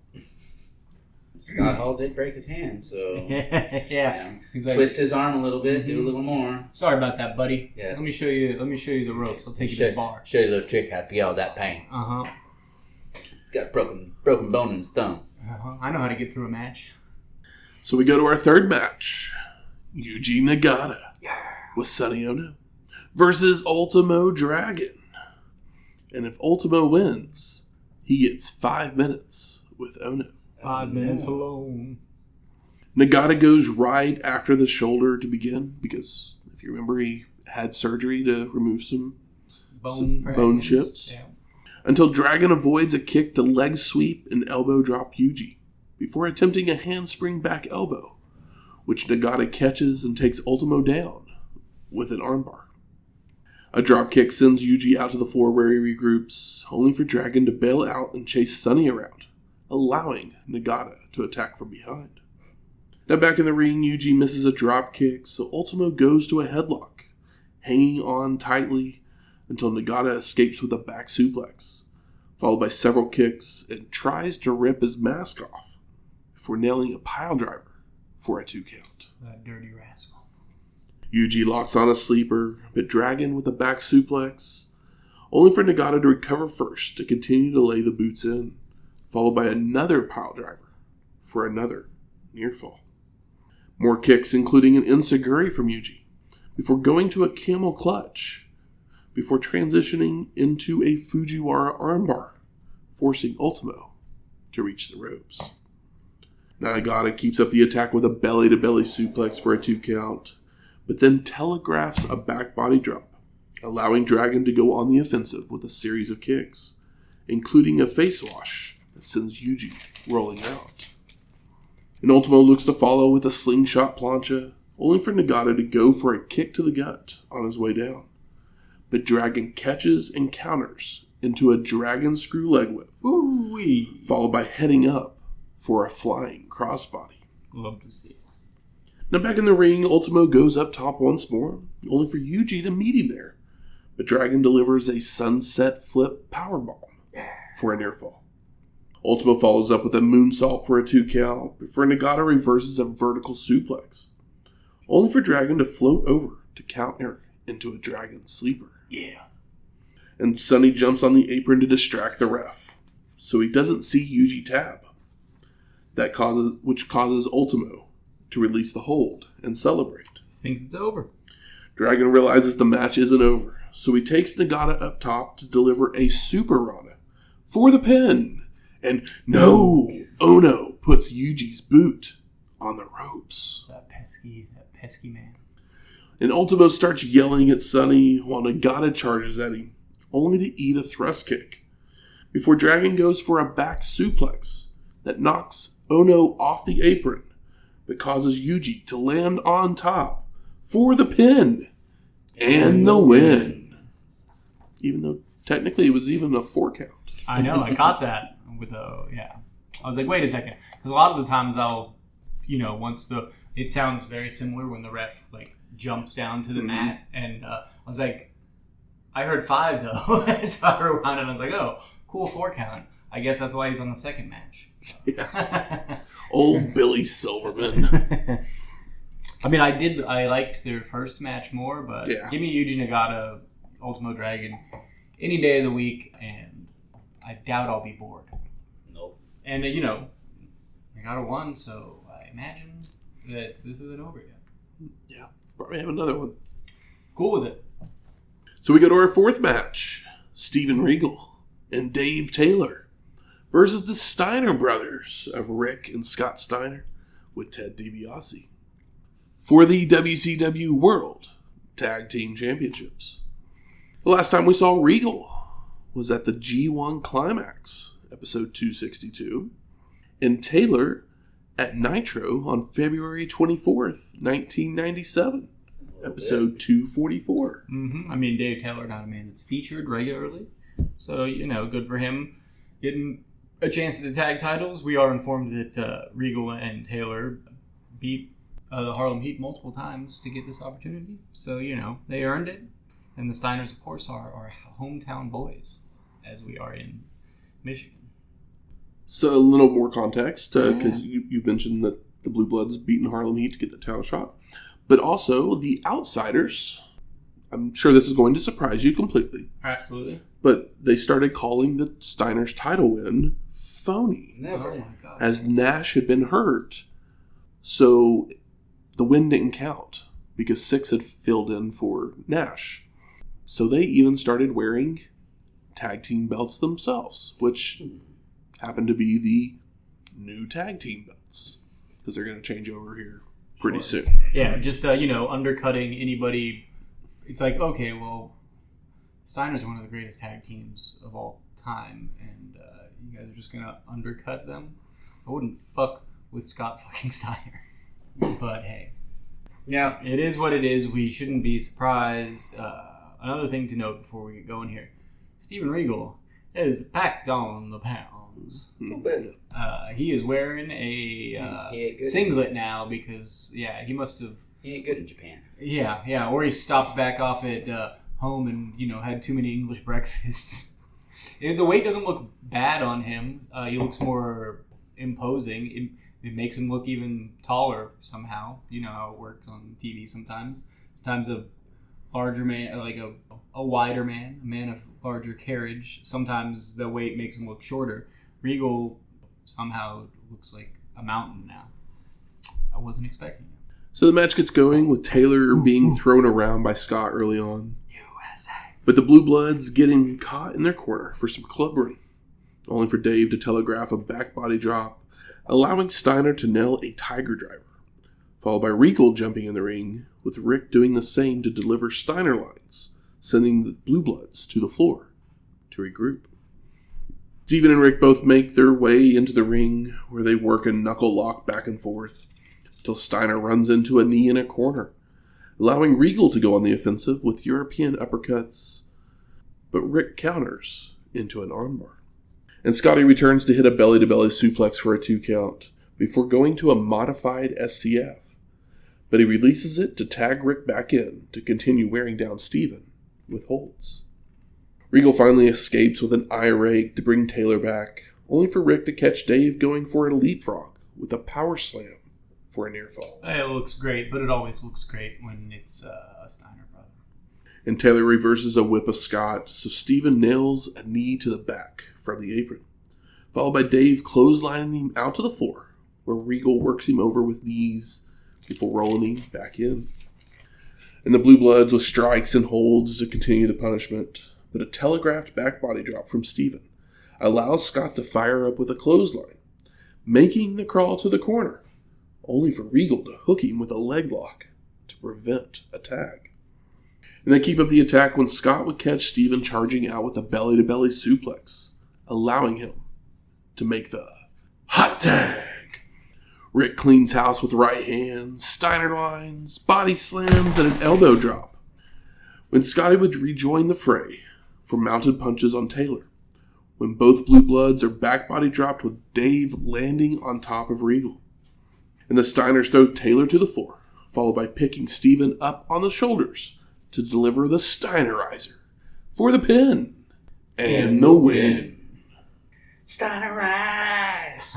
Scott Hall did break his hand, so
yeah. He's like,
twist his arm a little bit, do a little more.
Sorry about that, buddy.
Yeah.
Let me show you the ropes. I'll take you to the bar.
Show you a little trick how to get all that pain. Got a broken bone in his thumb.
I know how to get through a match.
So we go to our third match. Yuji Nagata with Sonny Onoo versus Ultimo Dragon. And if Ultimo wins, he gets 5 minutes with Onoo.
5 minutes alone.
Nagata goes right after the shoulder to begin because, if you remember, he had surgery to remove some bone chips.
Yeah.
Until Dragon avoids a kick to leg sweep and elbow drop Yuji before attempting a handspring back elbow, which Nagata catches and takes Ultimo down with an armbar. A drop kick sends Yuji out to the floor where he regroups, only for Dragon to bail out and chase Sonny around, allowing Nagata to attack from behind. Now back in the ring, Yuji misses a drop kick, so Ultimo goes to a headlock, hanging on tightly until Nagata escapes with a back suplex, followed by several kicks, and tries to rip his mask off before nailing a pile driver for a 2 count.
That dirty rascal.
Yuji locks on a sleeper, but Dragon with a back suplex, only for Nagata to recover first to continue to lay the boots in, followed by another pile driver for another near fall. More kicks, including an enziguri from Yuji, before going to a camel clutch, before transitioning into a Fujiwara armbar, forcing Ultimo to reach the ropes. Nagata keeps up the attack with a belly-to-belly suplex for a 2 count, but then telegraphs a back body drop, allowing Dragon to go on the offensive with a series of kicks, including a face wash that sends Yuji rolling out. And Ultimo looks to follow with a slingshot plancha, only for Nagata to go for a kick to the gut on his way down. But Dragon catches and counters into a dragon screw leg whip,
Ooh-wee.
Followed by heading up for a flying crossbody.
Love to see it.
Now back in the ring, Ultimo goes up top once more, only for Yuji to meet him there. But Dragon delivers a sunset flip powerbomb for a near fall. Ultimo follows up with a moonsault for a 2 count before Nagata reverses a vertical suplex, only for Dragon to float over to counter into a Dragon sleeper.
Yeah.
And Sonny jumps on the apron to distract the ref, so he doesn't see Yuji tab. Which causes Ultimo to release the hold and celebrate.
He thinks it's over.
Dragon realizes the match isn't over, so he takes Nagata up top to deliver a super Rana for the pin. And no, Onoo puts Yuji's boot on the ropes.
That pesky man.
And Ultimo starts yelling at Sonny while Nagata charges at him, only to eat a thrust kick, before Dragon goes for a back suplex that knocks Onoo off the apron, but causes Yuji to land on top for the pin and the win. Even though technically it was even a 4 count.
I know, I caught that. I was like, wait a second. Because a lot of the times it sounds very similar when the ref jumps down to the mat. And I was like, I heard 5 though. So I rewound and I was like, oh, cool 4 count. I guess that's why he's on the second match.
Yeah. Old Billy Silverman.
I mean, I liked their first match more, but give me Yuji Nagata, Ultimo Dragon, any day of the week, and I doubt I'll be bored.
Nope.
And, Nagata won, so I imagine that this isn't over yet.
Yeah, probably have another one.
Cool with it.
So we go to our 4th match. Steven Regal and Dave Taylor versus the Steiner brothers of Rick and Scott Steiner with Ted DiBiase for the WCW World Tag Team Championships. The last time we saw Regal was at the G1 Climax, episode 262, and Taylor at Nitro on February 24th, 1997. Episode 244.
Mm-hmm. I mean, Dave Taylor, not a man that's featured regularly. So, good for him getting a chance at the tag titles. We are informed that Regal and Taylor beat the Harlem Heat multiple times to get this opportunity. So, they earned it. And the Steiners, of course, are our hometown boys, as we are in Michigan.
So, a little more context, because you mentioned that the Blue Bloods beaten Harlem Heat to get the title shot. But also, the Outsiders, I'm sure this is going to surprise you completely.
Absolutely.
But they started calling the Steiners' title win phony.
Never.
Oh my God.
As Nash had been hurt. So the win didn't count because Six had filled in for Nash. So they even started wearing tag team belts themselves, which happened to be the new tag team belts. Because they're going to change over here pretty soon.
Yeah, just, undercutting anybody. It's like, okay, well, Steiner's are one of the greatest tag teams of all time, and you guys are just going to undercut them? I wouldn't fuck with Scott fucking Steiner. But hey.
Yeah.
It is what it is. We shouldn't be surprised. Another thing to note before we get going here. Steven Regal is packed on the pounds.
A little bit.
He is wearing a singlet now because, he must have...
He ain't good in Japan.
Yeah, or he stopped back off at home and, had too many English breakfasts. The weight doesn't look bad on him. He looks more imposing. It makes him look even taller somehow. You know how it works on TV sometimes. Sometimes a larger man, like a wider man, a man of larger carriage, sometimes the weight makes him look shorter. Regal somehow looks like a mountain now. I wasn't expecting it.
So the match gets going with Taylor being thrown around by Scott early on.
USA.
But the Blue Bloods getting caught in their corner for some clubbering, only for Dave to telegraph a back body drop, allowing Steiner to nail a Tiger Driver, followed by Regal jumping in the ring, with Rick doing the same to deliver Steiner lines, sending the Blue Bloods to the floor to regroup. Steven and Rick both make their way into the ring, where they work a knuckle lock back and forth, until Steiner runs into a knee in a corner, allowing Regal to go on the offensive with European uppercuts, but Rick counters into an armbar. And Scotty returns to hit a belly-to-belly suplex for a 2 count, before going to a modified STF, but he releases it to tag Rick back in to continue wearing down Steven with holds. Regal finally escapes with an eye rake to bring Taylor back, only for Rick to catch Dave going for a leapfrog with a power slam for a near fall.
It looks great, but it always looks great when it's a Steiner brother.
And Taylor reverses a whip of Scott, so Steven nails a knee to the back from the apron, followed by Dave clotheslining him out to the floor, where Regal works him over with knees before rolling him back in. And the Blue Bloods with strikes and holds to continue the punishment, but a telegraphed back body drop from Steven allows Scott to fire up with a clothesline, making the crawl to the corner, only for Regal to hook him with a leg lock to prevent a tag. And they keep up the attack when Scott would catch Steven charging out with a belly-to-belly suplex, allowing him to make the hot tag. Rick cleans house with right hands, Steiner lines, body slams, and an elbow drop, when Scotty would rejoin the fray for mounted punches on Taylor, when both Blue Bloods are back body dropped with Dave landing on top of Regal. And the Steiners throw Taylor to the floor, followed by picking Steven up on the shoulders to deliver the Steinerizer for the pin and the win.
Steinerize!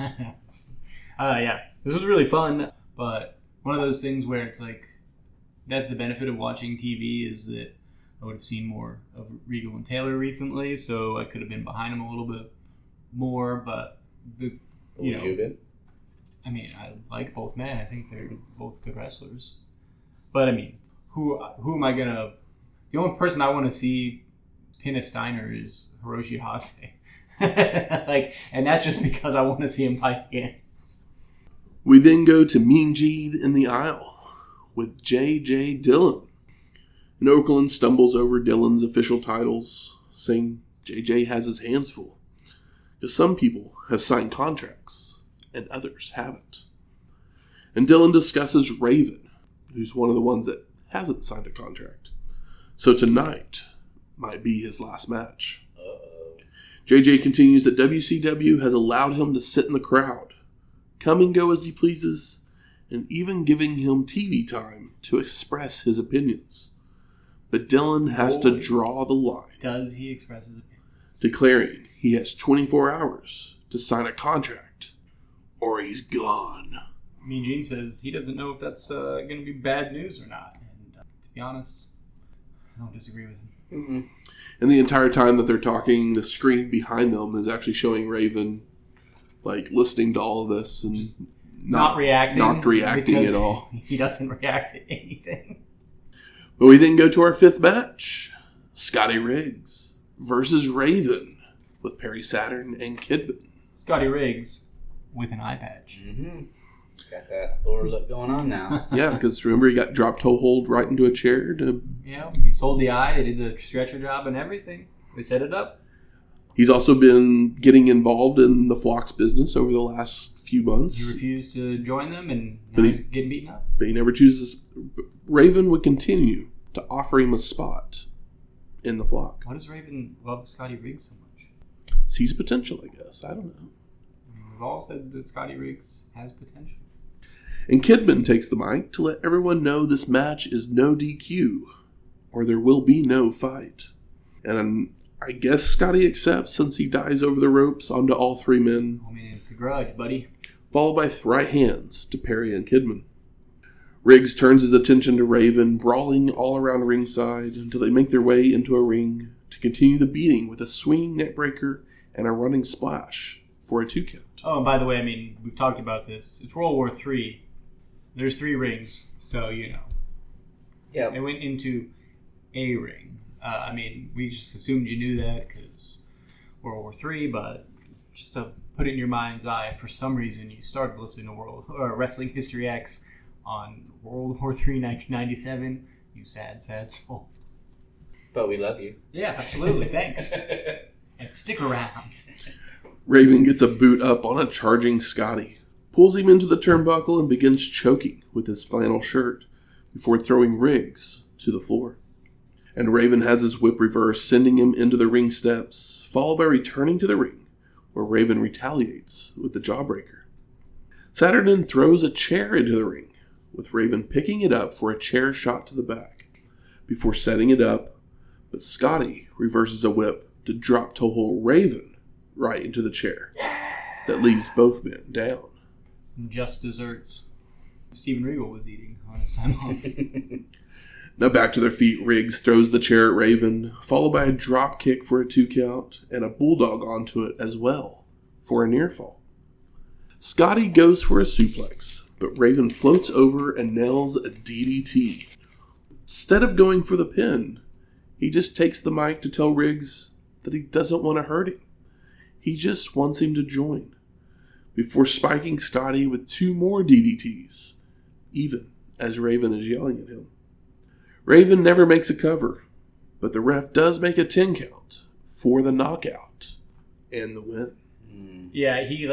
This was really fun, but one of those things where it's like, that's the benefit of watching TV, is that I would have seen more of Regal and Taylor recently, so I could have been behind them a little bit more, but
Would you have been?
I mean, I like both men. I think they're both good wrestlers. But I mean, who am I gonna? The only person I want to see pin a Steiner is Hiroshi Hase. And that's just because I want to see him fight again.
We then go to Mean Gene in the aisle with J.J. Dillon. And Okerlund stumbles over Dillon's official titles, saying J.J. has his hands full, because some people have signed contracts and others haven't. And Dylan discusses Raven, who's one of the ones that hasn't signed a contract. So tonight might be his last match. JJ continues that WCW has allowed him to sit in the crowd, come and go as he pleases, and even giving him TV time to express his opinions. But Dylan has to draw the line.
Does he express his opinions?
Declaring he has 24 hours to sign a contract, or he's gone.
Mean Gene says he doesn't know if that's going to be bad news or not. And to be honest, I don't disagree with him.
Mm-mm. And the entire time that they're talking, the screen behind them is actually showing Raven, like, listening to all of this and
just not reacting.
Not reacting at all.
He doesn't react to anything.
But we then go to our fifth match. Scotty Riggs versus Raven with Perry Saturn and Kidman.
Scotty Riggs with an eye patch.
Mm-hmm. Got that Thor look going on now.
Yeah, because remember he got dropped toe hold right into a chair.
Yeah, he sold the eye. They did the stretcher job and everything. They set it up.
He's also been getting involved in the Flock's business over the last few months.
He refused to join them, and now he's getting beaten up.
But he never chooses. Raven would continue to offer him a spot in the Flock.
Why does Raven love Scotty Riggs so much?
Sees potential, I guess. I don't know.
We've all said that Scotty Riggs has potential.
And Kidman takes the mic to let everyone know this match is no DQ, or there will be no fight. And I guess Scotty accepts since he dives over the ropes onto all three men.
I mean, it's a grudge, buddy.
Followed by right hands to Perry and Kidman. Riggs turns his attention to Raven, brawling all around ringside until they make their way into a ring to continue the beating with a swinging neckbreaker and a running splash for a 2 count.
Oh, and by the way, I mean, we've talked about this. It's World War III. There's 3 rings, so, you know.
Yeah.
They went into a ring. I mean, we just assumed you knew that because World War III, but just to put it in your mind's eye, for some reason you started listening to Wrestling History X on World War III 1997. You sad, sad soul.
But we love you.
Yeah, absolutely. Thanks. And stick around.
Raven gets a boot up on a charging Scotty, pulls him into the turnbuckle and begins choking with his flannel shirt before throwing Riggs to the floor. And Raven has his whip reversed, sending him into the ring steps, followed by returning to the ring, where Raven retaliates with the jawbreaker. Saturn then throws a chair into the ring, with Raven picking it up for a chair shot to the back, before setting it up, but Scotty reverses a whip to drop toe hold Raven right into the chair. That leaves both men down.
Some just desserts Steven Regal was eating on his time off.
Now back to their feet, Riggs throws the chair at Raven, followed by a drop kick for a 2 count, and a bulldog onto it as well, for a near fall. Scotty goes for a suplex, but Raven floats over and nails a DDT. Instead of going for the pin, he just takes the mic to tell Riggs that he doesn't want to hurt him. He just wants him to join, before spiking Scotty with 2 more DDTs, even as Raven is yelling at him. Raven never makes a cover, but the ref does make a 10 count for the knockout and the win.
Yeah, he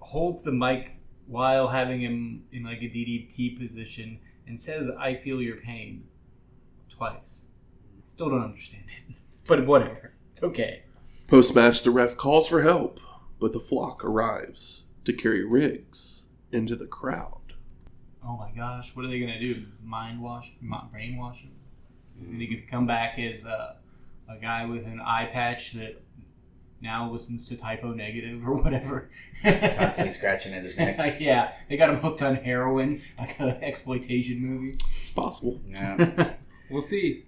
holds the mic while having him in a DDT position and says, "I feel your pain," twice. Still don't understand it, but whatever. It's okay.
Post-match, the ref calls for help, but the Flock arrives to carry Riggs into the crowd.
Oh my gosh, what are they going to do? Brainwash him? Is he going to come back as a guy with an eye patch that now listens to Typo Negative or whatever?
Constantly scratching at his neck.
Yeah, they got him hooked on heroin, like an exploitation movie.
It's possible.
Yeah.
We'll see.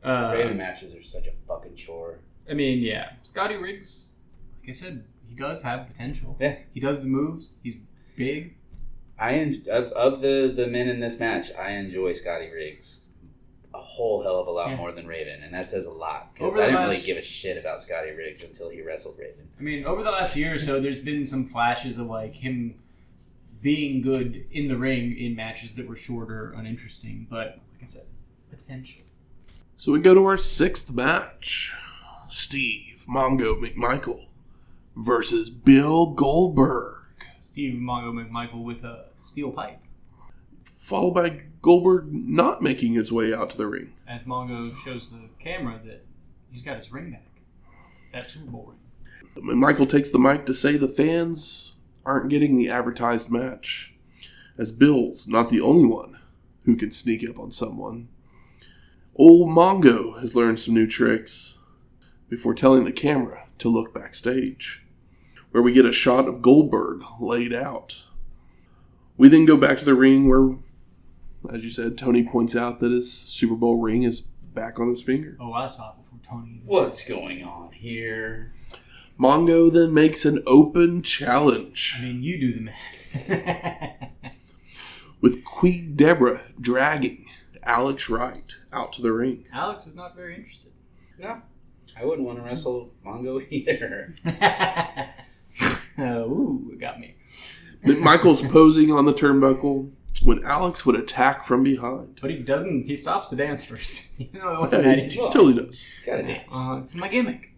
Raven matches are such a fucking chore.
I mean, yeah. Scotty Riggs, like I said, he does have potential.
Yeah.
He does the moves. He's big.
Of the men in this match, I enjoy Scotty Riggs a whole hell of a lot more than Raven, and that says a lot, because I didn't really give a shit about Scotty Riggs until he wrestled Raven.
I mean, over the last year or so, there's been some flashes of him being good in the ring in matches that were shorter, uninteresting, but like I said, potential.
So we go to our 6th match. Steve Mongo McMichael versus Bill Goldberg.
Steve Mongo McMichael with a steel pipe.
Followed by Goldberg not making his way out to the ring.
As Mongo shows the camera that he's got his ring back. It's that Super Bowl ring.
McMichael takes the mic to say the fans aren't getting the advertised match, as Bill's not the only one who can sneak up on someone. Old Mongo has learned some new tricks before telling the camera to look backstage, where we get a shot of Goldberg laid out. We then go back to the ring where, as you said, Tony points out that his Super Bowl ring is back on his finger.
Oh, I saw it before Tony.
What's going on here?
Mongo then makes an open challenge.
I mean, you do the math.
With Queen Deborah dragging Alex Wright out to the ring.
Alex is not very interested.
Yeah. I wouldn't want to wrestle Mongo either.
Ooh, it got me.
McMichael's posing on the turnbuckle when Alex would attack from behind.
But he doesn't. He stops to dance first. Even though it wasn't that
He
interesting.
totally does.
Gotta dance.
It's my gimmick.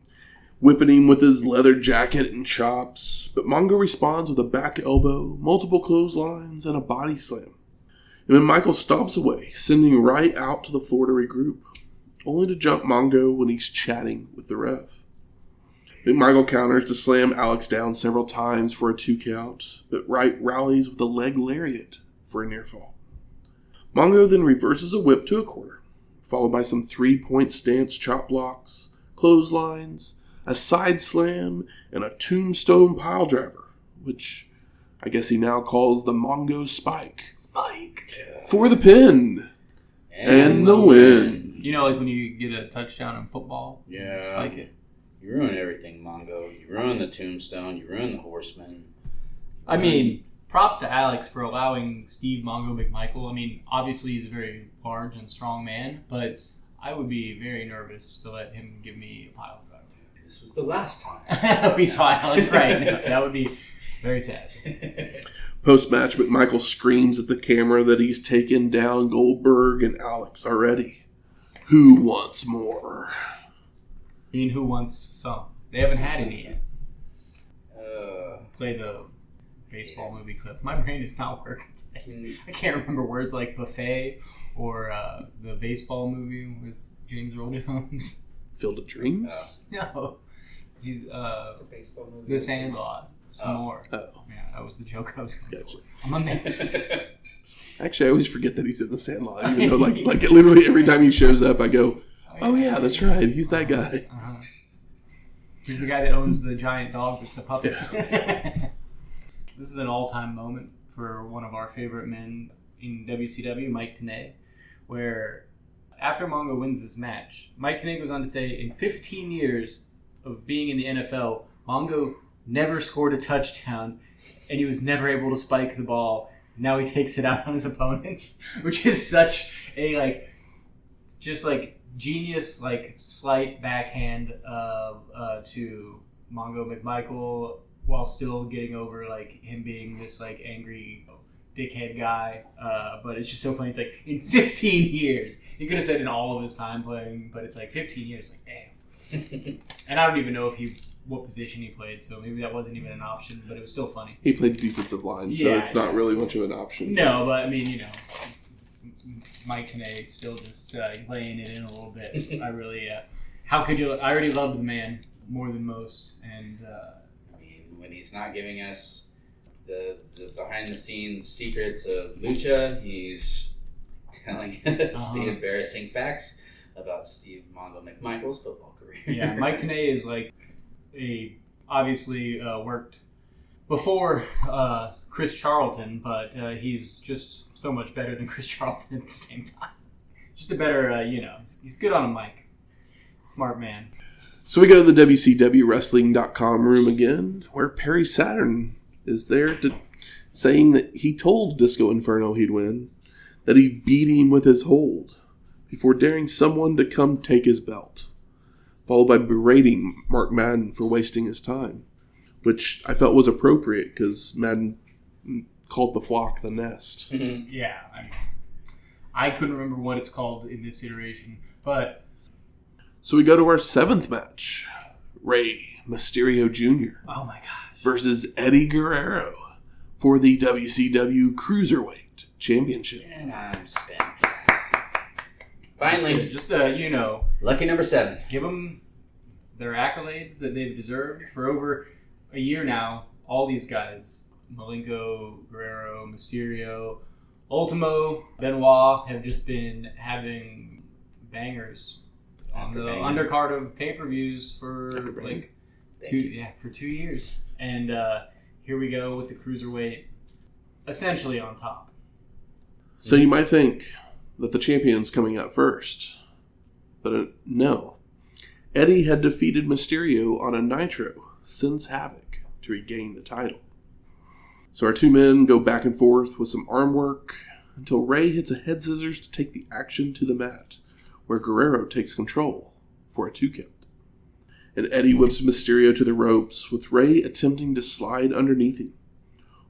Whipping him with his leather jacket and chops, but Mongo responds with a back elbow, multiple clotheslines, and a body slam. And then Michael stomps away, sending Wright out to the floor to regroup, only to jump Mongo when he's chatting with the ref. McMichael counters to slam Alex down several times for a 2 count, but Wright rallies with a leg lariat for a near fall. Mongo then reverses a whip to a quarter, followed by some 3-point stance chop blocks, clotheslines, a side slam, and a tombstone piledriver, which I guess he now calls the Mongo Spike.
Spike.
For the pin and the win.
You know, like when you get a touchdown in football?
Yeah.
Spike it.
You ruin everything, Mongo. You ruin the tombstone. You ruin the horseman.
I mean, props to Alex for allowing Steve Mongo McMichael. I mean, obviously he's a very large and strong man, but I would be very nervous to let him give me a pile driver.
This was the last time.
So we saw Alex, right? No, that would be very sad.
Post-match, McMichael screams at the camera that he's taken down Goldberg and Alex already. Who wants more?
I mean, who wants some? They haven't had any yet. Play the baseball movie clip. My brain is not working today. I can't remember words like buffet or the baseball movie with James Earl Jones.
Field of Dreams?
No. He's
It's a baseball movie.
The Sandlot. Some more.
Oh.
Yeah, that was the joke I was going
Gotcha.
for. I'm a mess.
Actually, I always forget that he's in the Sandlot. Even though, like literally every time he shows up, I go, oh yeah, that's right. He's that guy.
Uh-huh. He's the guy that owns the giant dog that's a puppet.
Yeah.
This is an all-time moment for one of our favorite men in WCW, Mike Tenay, where after Mongo wins this match, Mike Tenay goes on to say, in 15 years of being in the NFL, Mongo never scored a touchdown, and he was never able to spike the ball. Now he takes it out on his opponents, which is such a, genius, slight backhand to Mongo McMichael, while still getting over, him being this, angry dickhead guy. But it's just so funny. It's in 15 years. He could have said in all of his time playing, but it's 15 years. Damn. And I don't even know what position he played, so maybe that wasn't even an option, but it was still funny.
He played defensive line, so it's not really much of an option.
No, but I mean, Mike Tenay still just laying it in a little bit. I really, how could you? I already love the man more than most, and
I mean, when he's not giving us the behind-the-scenes secrets of Lucha, he's telling us the embarrassing facts about Steve Mongo McMichael's football career.
Yeah, Mike Tenay is obviously worked before Chris Charlton, but he's just so much better than Chris Charlton at the same time. Just a better, he's good on a mic. Smart man.
So we go to the WCWWrestling.com room again, where Perry Saturn is there saying that he told Disco Inferno he'd win, that he beat him with his hold, before daring someone to come take his belt, followed by berating Mark Madden for wasting his time, which I felt was appropriate because Madden called the flock the nest.
Yeah, I couldn't remember what it's called in this iteration, but...
So we go to our 7th match. Rey Mysterio Jr.
Oh my gosh.
versus Eddie Guerrero for the WCW Cruiserweight Championship.
And I'm spent. Finally.
Just,
Lucky number 7.
give them their accolades that they've deserved for over a year now. All these guys, Malenko, Guerrero, Mysterio, Ultimo, Benoit, have just been having bangers on the undercard of pay-per-views for like 2 years. And here we go with the Cruiserweight essentially on top.
So you might think that the champion's coming out first, but no. Eddie had defeated Mysterio on a Nitro since Havoc to regain the title. So our two men go back and forth with some arm work until Ray hits a head scissors to take the action to the mat, where Guerrero takes control for a 2 count. And Eddie whips Mysterio to the ropes, with Ray attempting to slide underneath him,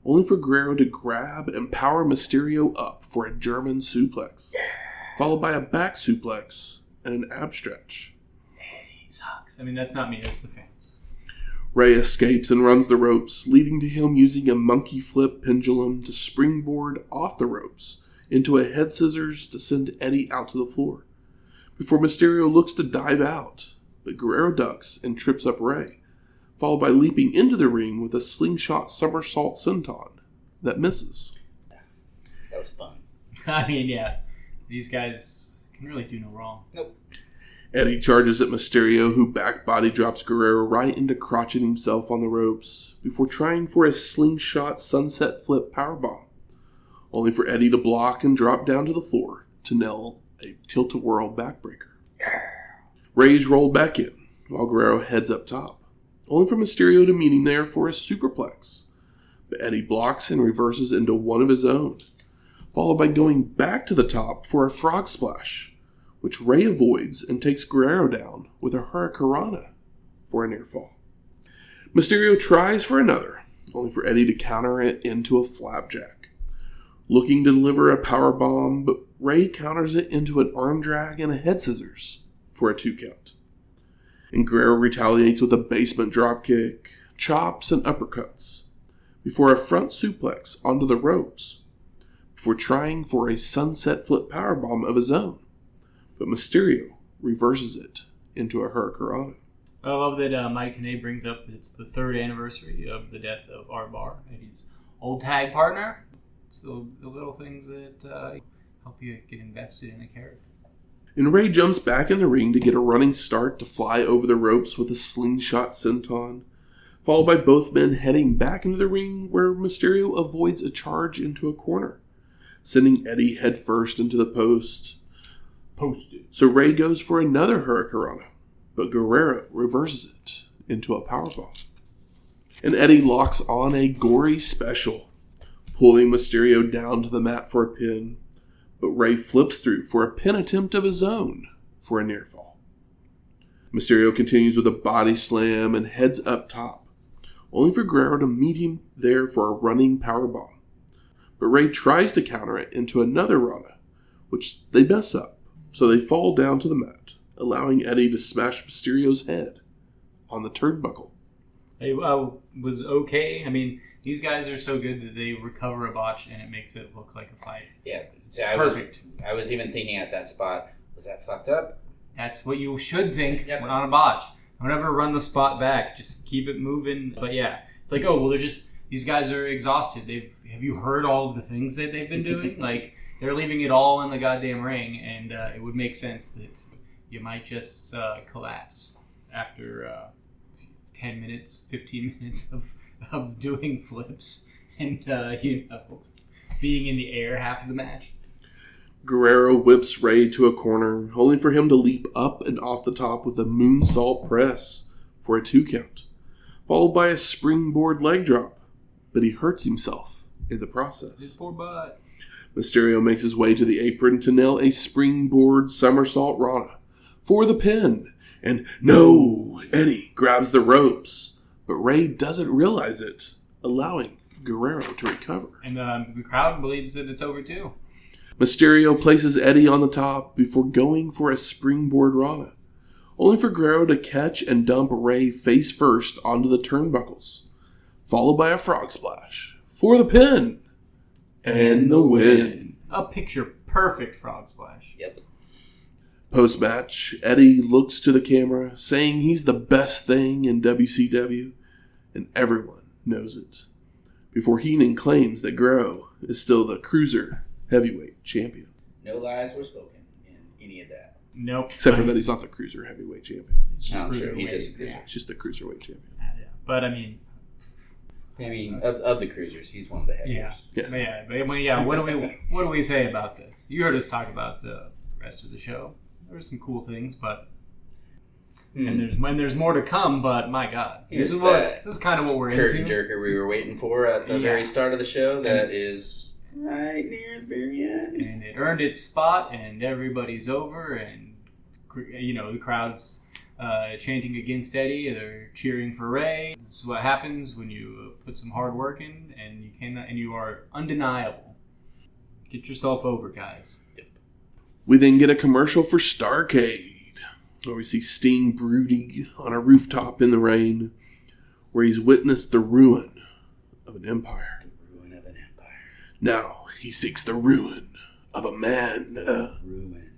only for Guerrero to grab and power Mysterio up for a German suplex, followed by a back suplex and an ab stretch.
Eddie sucks. I mean, that's not me, that's the fans.
Ray escapes and runs the ropes, leading to him using a monkey flip pendulum to springboard off the ropes into a head scissors to send Eddie out to the floor, before Mysterio looks to dive out, but Guerrero ducks and trips up Ray, followed by leaping into the ring with a slingshot somersault senton that misses.
That was fun.
I mean, yeah, these guys can really do no wrong.
Nope.
Eddie charges at Mysterio, who back body drops Guerrero right into crotching himself on the ropes, before trying for a slingshot sunset flip powerbomb, only for Eddie to block and drop down to the floor to nail a tilt-a-whirl backbreaker. Ray's rolled back in, while Guerrero heads up top, only for Mysterio to meet him there for a superplex, but Eddie blocks and reverses into one of his own, followed by going back to the top for a frog splash, which Ray avoids and takes Guerrero down with a hurricanrana for a near fall. Mysterio tries for another, only for Eddie to counter it into a flapjack, looking to deliver a powerbomb, but Ray counters it into an arm drag and a head scissors for a 2 count. And Guerrero retaliates with a basement dropkick, chops, and uppercuts, before a front suplex onto the ropes, before trying for a sunset flip powerbomb of his own, but Mysterio reverses it into a hurricanrana.
I love that Mike today brings up that it's the 3rd anniversary of the death of Bar, Eddie's old tag partner. It's the little things that help you get invested in a character.
And Ray jumps back in the ring to get a running start to fly over the ropes with a slingshot senton, followed by both men heading back into the ring, where Mysterio avoids a charge into a corner, sending Eddie headfirst into the post. So Ray goes for another hurricanrana, but Guerrero reverses it into a powerbomb. And Eddie locks on a gory special, pulling Mysterio down to the mat for a pin, but Ray flips through for a pin attempt of his own for a near fall. Mysterio continues with a body slam and heads up top, only for Guerrero to meet him there for a running powerbomb. But Ray tries to counter it into another rana, which they mess up. So they fall down to the mat, allowing Eddie to smash Mysterio's head on the turnbuckle.
It was okay. I mean, these guys are so good that they recover a botch and it makes it look like a fight.
Yeah,
it's perfect.
I was even thinking at that spot, was that fucked up?
That's what you should think on a botch. Don't ever run the spot back. Just keep it moving. But yeah, it's like, oh, well, these guys are exhausted. Have you heard all of the things that they've been doing? Like, they're leaving it all in the goddamn ring, and it would make sense that you might just collapse after 10 minutes, 15 minutes of doing flips and, being in the air half of the match.
Guerrero whips Ray to a corner, only for him to leap up and off the top with a moonsault press for a 2 count, followed by a springboard leg drop, but he hurts himself in the process.
His poor butt.
Mysterio makes his way to the apron to nail a springboard somersault rana for the pin. And no, Eddie grabs the ropes, but Ray doesn't realize it, allowing Guerrero to recover.
And the crowd believes that it's over too.
Mysterio places Eddie on the top before going for a springboard rana, only for Guerrero to catch and dump Ray face first onto the turnbuckles, followed by a frog splash for the pin and the win.
A picture-perfect frog splash.
Yep.
Post-match, Eddie looks to the camera, saying he's the best thing in WCW, and everyone knows it. Before Heenan claims that Guerrero is still the Cruiser Heavyweight Champion.
No lies were spoken in any of that.
Nope.
Except for that he's not the Cruiser Heavyweight Champion. He's
No, I'm sure.
Cruiserweight,
He's just a cruiser.
yeah.
just the Cruiserweight Champion.
Yeah. But I mean,
of the cruisers, he's one of the heaviest.
Yes.
yeah. What do we say about this? You heard us talk about the rest of the show. There were some cool things, but and there's more to come. But my God, this is kind of what we're
Curt
into.
and jerker we were waiting for at the very start of the show. That is right near the very end,
and it earned its spot, and everybody's over, and the crowd's chanting against Eddie. They're cheering for Ray. This is what happens when you put some hard work in, and you are undeniable. Get yourself over, guys.
We then get a commercial for Starrcade, where we see Sting brooding on a rooftop in the rain, where he's witnessed the ruin of an empire.
the ruin of an empire,
Now he seeks the ruin of a man.
ruin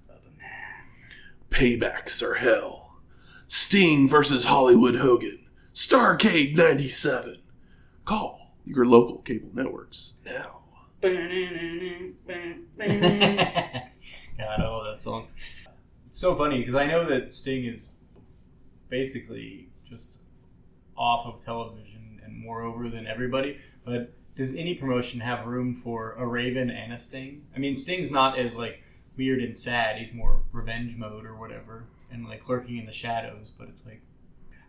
of a man.
Paybacks are hell. Sting versus Hollywood Hogan. Starrcade 97. Call your local cable networks now.
God, I love that song. It's so funny because I know that Sting is basically just off of television and more over than everybody, but does any promotion have room for a Raven and a Sting? I mean, Sting's not as weird and sad. He's more revenge mode or whatever, and lurking in the shadows. But it's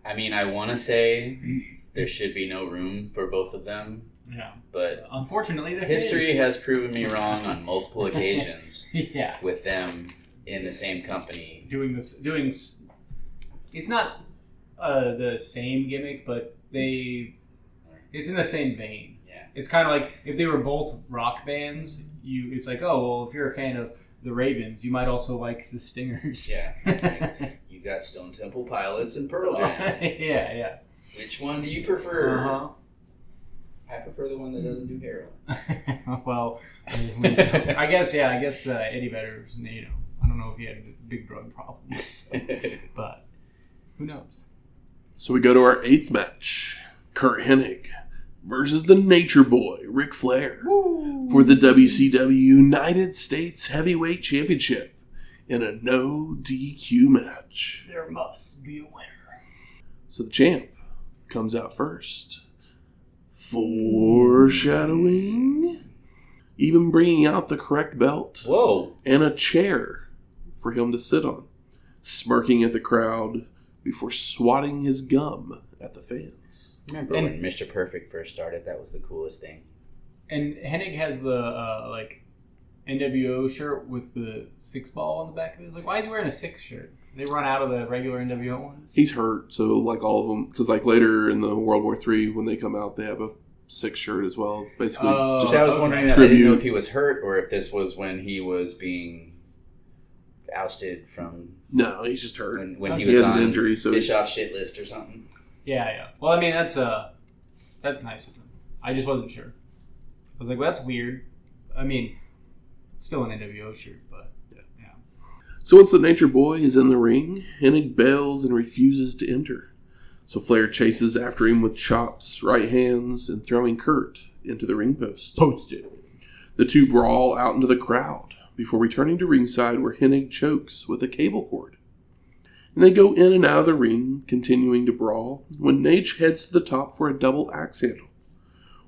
I mean, I want to say there should be no room for both of them,
yeah.
but
Unfortunately, there
history
is.
has proven me wrong on multiple occasions
Yeah,
with them in the same company.
It's not the same gimmick, but it's in the same vein.
Yeah.
It's kind of like if they were both rock bands. It's like, oh well, if you're a fan of the Ravens, you might also like the Stingers.
Yeah. It's like, you got Stone Temple Pilots and Pearl Jam.
Yeah.
Which one do you prefer?
Uh-huh.
I prefer the one that doesn't do heroin.
Well, I guess Eddie Vedder's, I don't know if he had big drug problems, so, but who knows?
So we go to our 8th match. Curt Hennig versus the Nature Boy, Ric Flair, for the WCW United States Heavyweight Championship in a no DQ match.
There must be a winner.
So the champ comes out first. Foreshadowing. Even bringing out the correct belt.
Whoa.
And a chair for him to sit on. Smirking at the crowd before swatting his gum at the fans.
Remember when Mr. Perfect first started? That was the coolest thing.
And Hennig has the NWO shirt with the 6-ball on the back of it. It's why is he wearing a 6 shirt? They run out of the regular NWO ones.
He's hurt, so all of them, because later in the World War III when they come out, they have a 6 shirt as well. Basically,
I was wondering that. I didn't know if he was hurt or if this was when he was being ousted from.
No, he's just hurt.
When he was on
an injury, so
Bischoff's shit list or something.
Yeah. Well, I mean that's nice of him. I just wasn't sure. I was like, well, that's weird. I mean, it's still an NWO shirt, but yeah.
So once the Nature Boy is in the ring, Hennig bails and refuses to enter. So Flair chases after him with chops, right hands, and throwing Curt into the ring post.
Posted.
The two brawl out into the crowd before returning to ringside where Hennig chokes with a cable cord. And they go in and out of the ring, continuing to brawl, when Nate heads to the top for a double axe handle,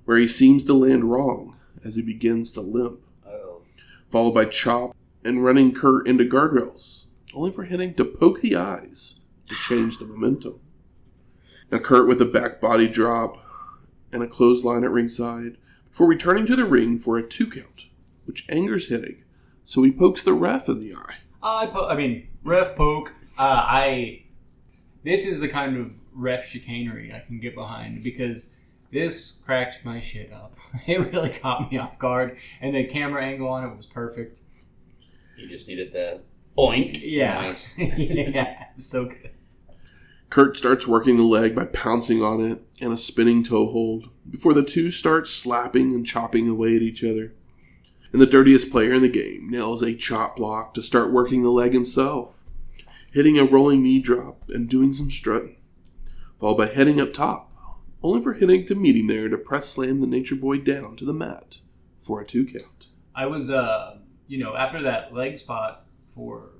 where he seems to land wrong as he begins to limp.
Oh.
Followed by chop and running Curt into guardrails, only for Hennig to poke the eyes to change the momentum. Now Curt with a back body drop and a clothesline at ringside before returning to the ring for a 2 count, which angers Hennig, so he pokes the ref in the eye.
Ref poke. This is the kind of ref chicanery I can get behind because this cracked my shit up. It really caught me off guard, and the camera angle on it was perfect.
You just needed the boink.
Yeah.
Noise.
Yeah, it was so good.
Curt starts working the leg by pouncing on it and a spinning toe hold before the two start slapping and chopping away at each other. And the dirtiest player in the game nails a chop block to start working the leg himself, hitting a rolling knee drop and doing some strutting, followed by heading up top, only for Hennig to meet him there to press slam the Nature Boy down to the mat for a 2 count.
I was, after that leg spot for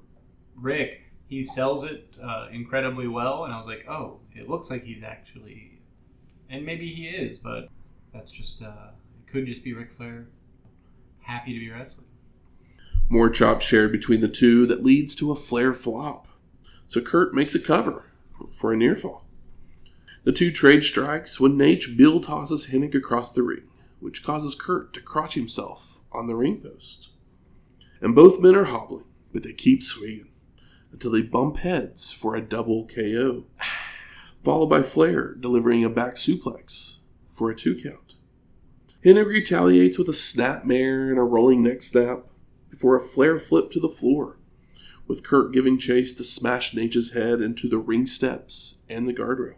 Rick, he sells it incredibly well, and I was like, oh, it looks like he's actually, and maybe he is, but that's just, it could just be Ric Flair happy to be wrestling.
More chops shared between the two that leads to a Flair flop, so Curt makes a cover for a near fall. The two trade strikes when Nate Bill tosses Hennig across the ring, which causes Curt to crotch himself on the ring post. And both men are hobbling, but they keep swinging until they bump heads for a double KO, followed by Flair delivering a back suplex for a 2 count. Hennig retaliates with a snapmare and a rolling neck snap before a Flair flip to the floor, with Curt giving chase to smash Nature's head into the ring steps and the guardrail.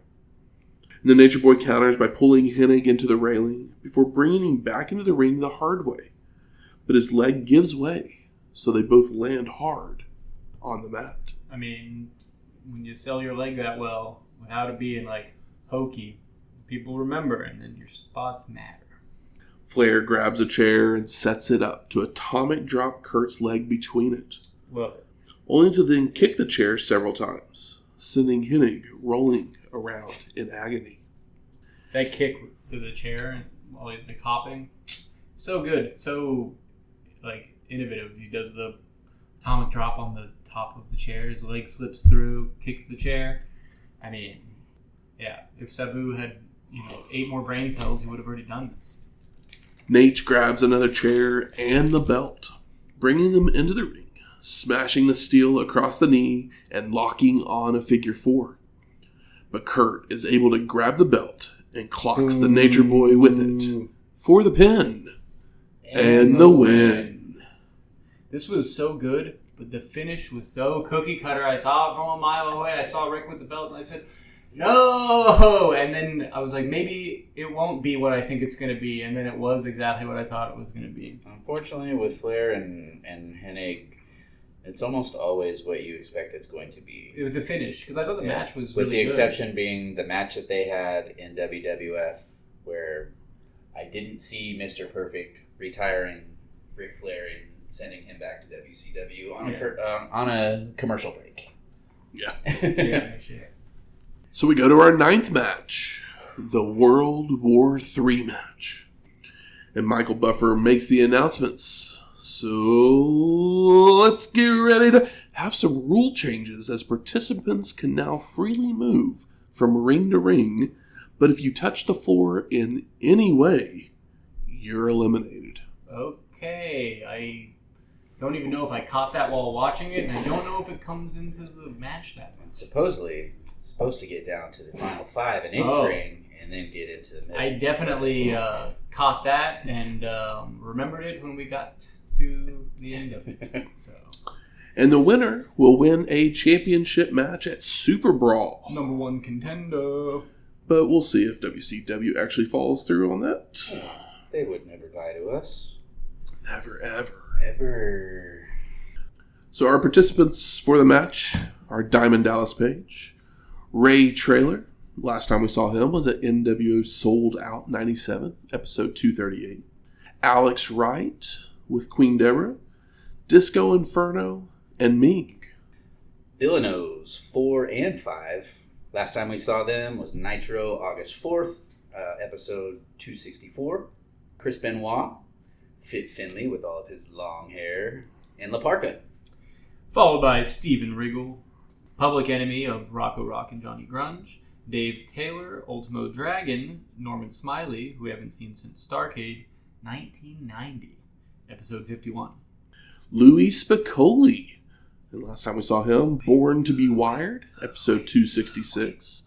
And the Nature Boy counters by pulling Hennig into the railing before bringing him back into the ring the hard way, but his leg gives way, so they both land hard on the mat.
I mean, when you sell your leg that well, without it being like hokey, people remember, and then your spots matter.
Flair grabs a chair and sets it up to atomic drop Curt's leg between it, only to then kick the chair several times, sending Hennig rolling around in agony.
That kick to the chair while he's like hopping, so good, so like innovative. He does the atomic drop on the top of the chair, his leg slips through, kicks the chair. I mean, yeah, if Sabu had 8 more brain cells, he would have already done this.
Nate grabs another chair and the belt, bringing them into the ring, smashing the steel across the knee and locking on a figure 4. But Curt is able to grab the belt and clocks the Nature Boy with it for the pin and the win.
This was so good, but the finish was so cookie cutter. I saw it from a mile away. I saw Rick with the belt, and I said, no! And then I was like, maybe it won't be what I think it's going to be. And then it was exactly what I thought it was going to be.
Unfortunately, with Flair and Hennig, it's almost always what you expect it's going to be.
It was the finish, because I thought the match was
with
really
the
good.
exception being the match that they had in WWF, where I didn't see Mr. Perfect retiring Ric Flair and sending him back to WCW on a commercial break.
Yeah.
Yeah, shit.
So we go to our 9th match, the World War III match. And Michael Buffer makes the announcements. So let's get ready to have some rule changes, as participants can now freely move from ring to ring, but if you touch the floor in any way, you're eliminated.
Okay, I don't even know if I caught that while watching it, and I don't know if it comes into the match that much.
Supposedly, it's supposed to get down to the final 5 and entering, and then get into the middle.
I definitely caught that and remembered it when we got to the end of it. So.
And the winner will win a championship match at Super Brawl.
Number 1 contender.
But we'll see if WCW actually follows through on that.
They would never lie to us.
Never, ever.
Ever.
So our participants for the match are Diamond Dallas Page, Ray Traylor. Last time we saw him was at NWO Sold Out 97, episode 238. Alex Wright with Queen Deborah, Disco Inferno, and Meng.
Villanos 4 and 5. Last time we saw them was Nitro, August 4th, episode 264. Chris Benoit, Fit Finley with all of his long hair, and La Parka.
Followed by Steven Regal, Public Enemy of Rocco Rock and Johnny Grunge, Dave Taylor, Ultimo Dragon, Norman Smiley, who we haven't seen since Starrcade, 1990, episode 51.
Louis Spicoli. And last time we saw him, Born to be Wired, episode 266.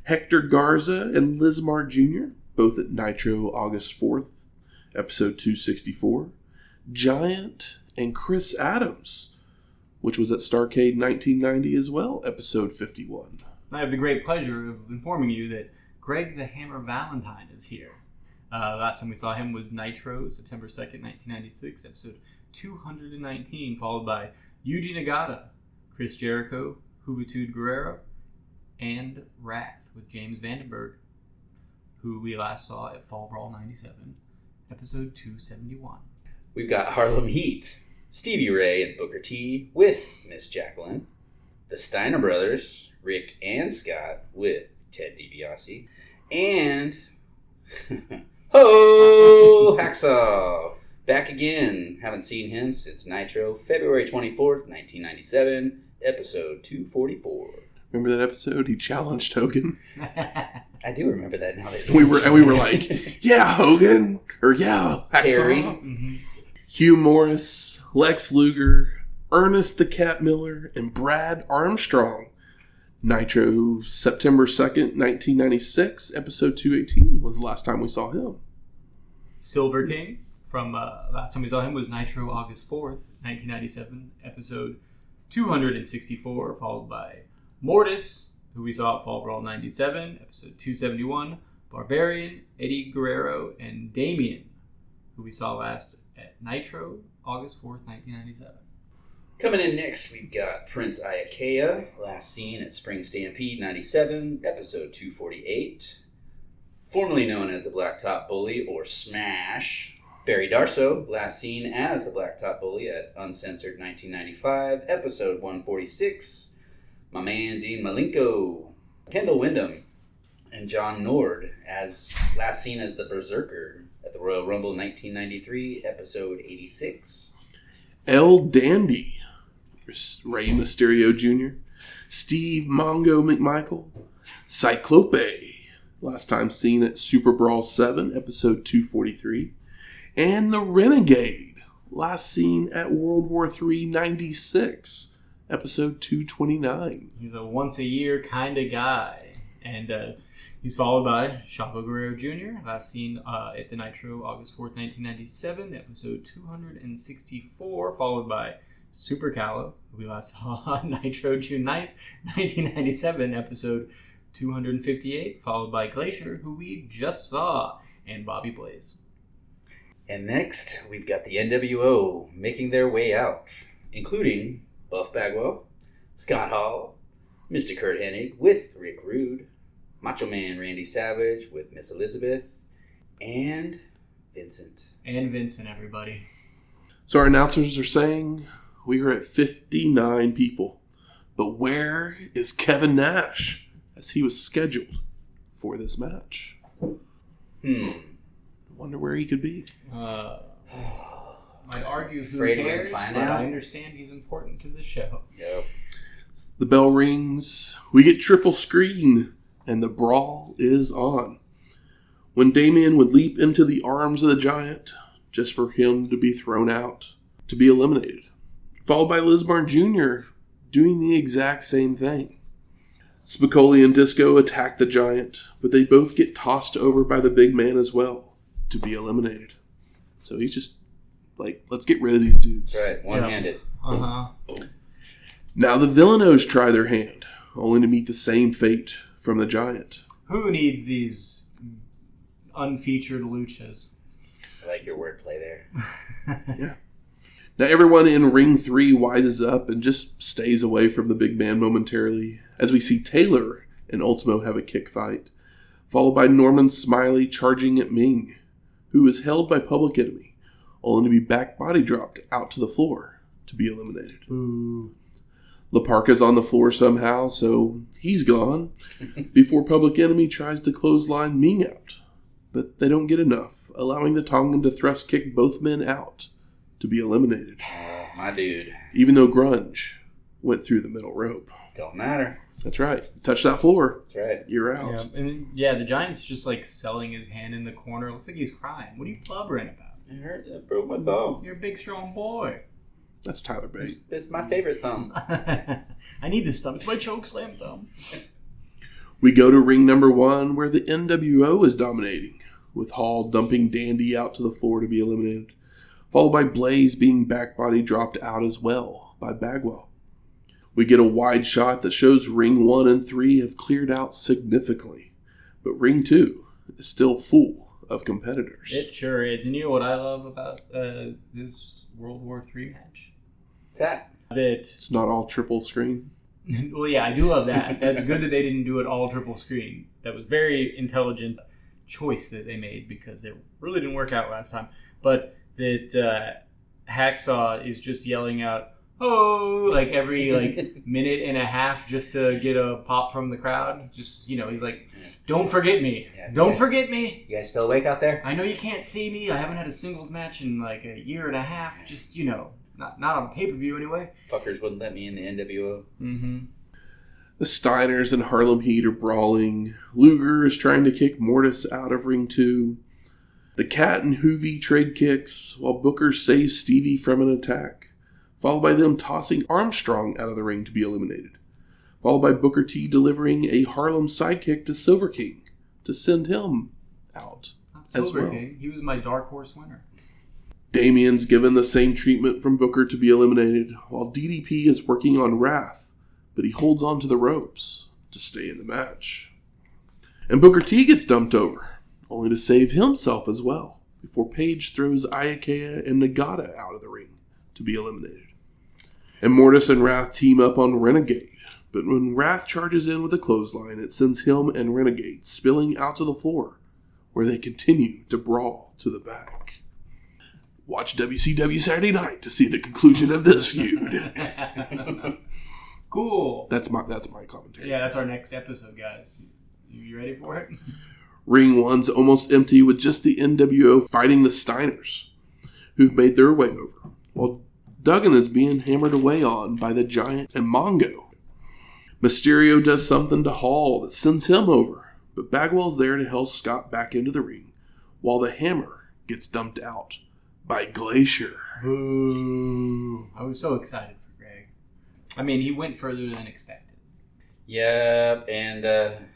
Hector Garza and Lizmar Jr., both at Nitro, August 4th, episode 264. Giant and Chris Adams, which was at Starrcade 1990 as well, episode 51.
I have the great pleasure of informing you that Greg the Hammer Valentine is here. Last time we saw him was Nitro, September 2nd, 1996, episode 219, followed by Yuji Nagata, Chris Jericho, Juventud Guerrero, and Wrath with James Vandenberg, who we last saw at Fall Brawl 97, episode 271.
We've got Harlem Heat, Stevie Ray and Booker T with Miss Jacqueline, the Steiner brothers, Rick and Scott with Ted DiBiase, and Ho Hacksaw, back again. Haven't seen him since Nitro, February 24th, 1997, episode 244.
Remember that episode? He challenged Hogan.
I do remember that now. That
we were like, yeah, Hogan, or yeah, Hacksaw.
Terry.
Mm-hmm.
Hugh Morris, Lex Luger, Ernest the Cat Miller, and Brad Armstrong. Nitro, September 2nd, 1996, episode 218 was the last time we saw him.
Silver King, from last time we saw him was Nitro, August 4th, 1997, episode 264, followed by Mortis, who we saw at Fall Brawl 97, episode 271, Barbarian, Eddie Guerrero, and Damien, who we saw last at Nitro, August 4th, 1997.
Coming in next, we've got Prince Iakea, last seen at Spring Stampede 97, episode 248. Formerly known as the Blacktop Bully, or Smash. Barry Darso, last seen as the Blacktop Bully at Uncensored 1995, episode 146. My man Dean Malenko. Kendall Windham and John Nord, as last seen as the Berserker at the Royal Rumble 1993, episode 86.
El Dandy, Rey Mysterio Jr., Steve Mongo McMichael, Cyclope, last time seen at Super Brawl 7, episode 243, and the Renegade, last seen at World War III 96, episode 229.
He's a once-a-year kind of guy. And he's followed by Chavo Guerrero Jr., last seen at the Nitro, August 4th, 1997, episode 264, followed by Super Callow, who we last saw on Nitro, June 9th, 1997, episode 258, followed by Glacier, who we just saw, and Bobby Blaze.
And next, we've got the NWO making their way out, including Buff Bagwell, Scott Hall, Mr. Curt Hennig with Rick Rude, Macho Man Randy Savage with Miss Elizabeth, and Vincent.
And Vincent, everybody.
So our announcers are saying we are at 59 people. But where is Kevin Nash, as he was scheduled for this match? Wonder where he could be.
I'd argue who
Afraid we're gonna
cares,
find
but
out.
I understand he's important to the show.
Yep.
The bell rings, we get triple screen, and the brawl is on. When Damien would leap into the arms of the Giant, just for him to be thrown out, to be eliminated. Followed by Lismarn Jr. doing the exact same thing. Spicoli and Disco attack the Giant, but they both get tossed over by the big man as well, to be eliminated. So he's just like, let's get rid of these dudes.
That's right, one-handed.
Uh-huh.
Now the Villanos try their hand, only to meet the same fate from the Giant.
Who needs these unfeatured luchas?
I like your wordplay there.
Yeah. Now everyone in Ring 3 wises up and just stays away from the big man momentarily, as we see Taylor and Ultimo have a kick fight, followed by Norman Smiley charging at Meng, who is held by Public Enemy, only to be back body dropped out to the floor to be eliminated.
Boo.
La Parka's on the floor somehow, so he's gone, before Public Enemy tries to clothesline Meng out. But they don't get enough, allowing the Tongan to thrust kick both men out to be eliminated.
Oh, my dude.
Even though Grunge went through the middle rope.
Don't matter.
That's right. Touch that floor.
That's right.
You're out.
Yeah, and yeah, the Giant's just like selling his hand in the corner. Looks like he's crying. What are you blubbering about?
It hurt. It broke my thumb.
You're a big, strong boy.
That's Tyler Bate.
It's my favorite thumb.
I need this thumb. It's my choke slam thumb.
We go to ring number 1, where the NWO is dominating, with Hall dumping Dandy out to the floor to be eliminated, followed by Blaze being back body dropped out as well by Bagwell. We get a wide shot that shows Ring 1 and 3 have cleared out significantly, but Ring 2 is still full of competitors.
It sure is. And you know what I love about this World War III match?
What's that?
It's not all triple screen.
Well, yeah, I do love that. That's good that they didn't do it all triple screen. That was very intelligent choice that they made because it really didn't work out last time. But that Hacksaw is just yelling out, "Oh!" like every minute and a half just to get a pop from the crowd. Just, he's like, "Don't forget me. Don't forget me.
You guys still awake out there?
I know you can't see me. I haven't had a singles match in a year and a half. Just, not on pay-per-view anyway."
Fuckers wouldn't let me in the NWO.
Mm-hmm.
The Steiners and Harlem Heat are brawling. Luger is trying to kick Mortis out of Ring 2. The Cat and Hoovy trade kicks while Booker saves Stevie from an attack, followed by them tossing Armstrong out of the ring to be eliminated, followed by Booker T delivering a Harlem sidekick to Silver King to send him out
Silver King, he was my dark horse winner.
Damien's given the same treatment from Booker to be eliminated, while DDP is working on Wrath, but he holds on to the ropes to stay in the match. And Booker T gets dumped over, only to save himself as well, before Paige throws Ayakea and Nagata out of the ring to be eliminated. And Mortis and Wrath team up on Renegade, but when Wrath charges in with a clothesline, it sends him and Renegade spilling out to the floor, where they continue to brawl to the back. Watch WCW Saturday Night to see the conclusion of this feud.
Cool.
That's my commentary.
Yeah, that's our next episode, guys. You ready for it?
Ring 1's almost empty with just the NWO fighting the Steiners, who've made their way over, while Duggan is being hammered away on by the Giant and Mongo. Mysterio does something to Hall that sends him over, but Bagwell's there to help Scott back into the ring, while the Hammer gets dumped out by Glacier.
Boo. I was so excited for Greg. I mean, he went further than expected.
Yep, and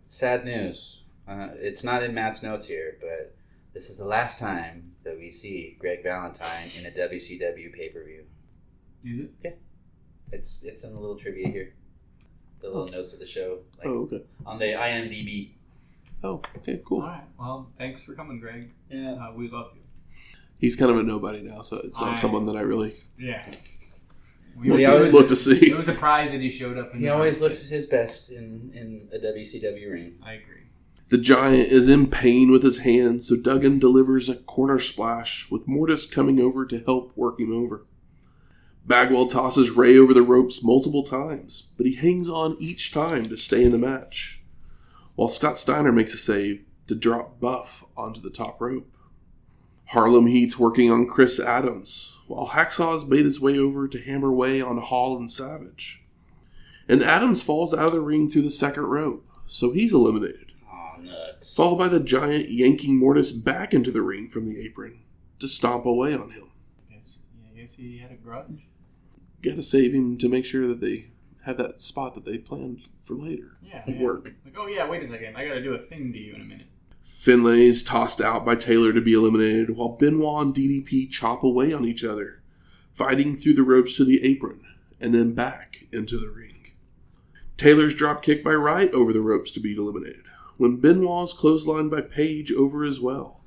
sad news. It's not in Matt's notes here, but this is the last time that we see Greg Valentine in a WCW pay-per-view.
Is it?
Yeah. It's in the little trivia here. The little notes of the show.
Okay.
On the IMDb.
Oh, okay, cool.
All right. Well, thanks for coming, Greg.
Yeah.
We love you.
He's kind of a nobody now, so it's not someone that I really look to see.
It was a surprise that he showed up.
He always looks his best in a WCW ring.
I agree.
The Giant is in pain with his hands, so Duggan delivers a corner splash, with Mortis coming over to help work him over. Bagwell tosses Ray over the ropes multiple times, but he hangs on each time to stay in the match, while Scott Steiner makes a save to drop Buff onto the top rope. Harlem Heat's working on Chris Adams, while Hacksaw's made his way over to hammer away on Hall and Savage. And Adams falls out of the ring through the second rope, so he's eliminated.
Oh, nuts.
Followed by the Giant yanking Mortis back into the ring from the apron to stomp away on him.
I guess he had a grudge.
Gotta save him to make sure that they have that spot that they planned for later.
Yeah.
Work.
Like, oh yeah, wait a second. I gotta do a thing to you in a minute.
Finlay is tossed out by Taylor to be eliminated, while Benoit and DDP chop away on each other, fighting through the ropes to the apron, and then back into the ring. Taylor's drop kicked by Wright over the ropes to be eliminated, when Benoit's clotheslined by Page over as well,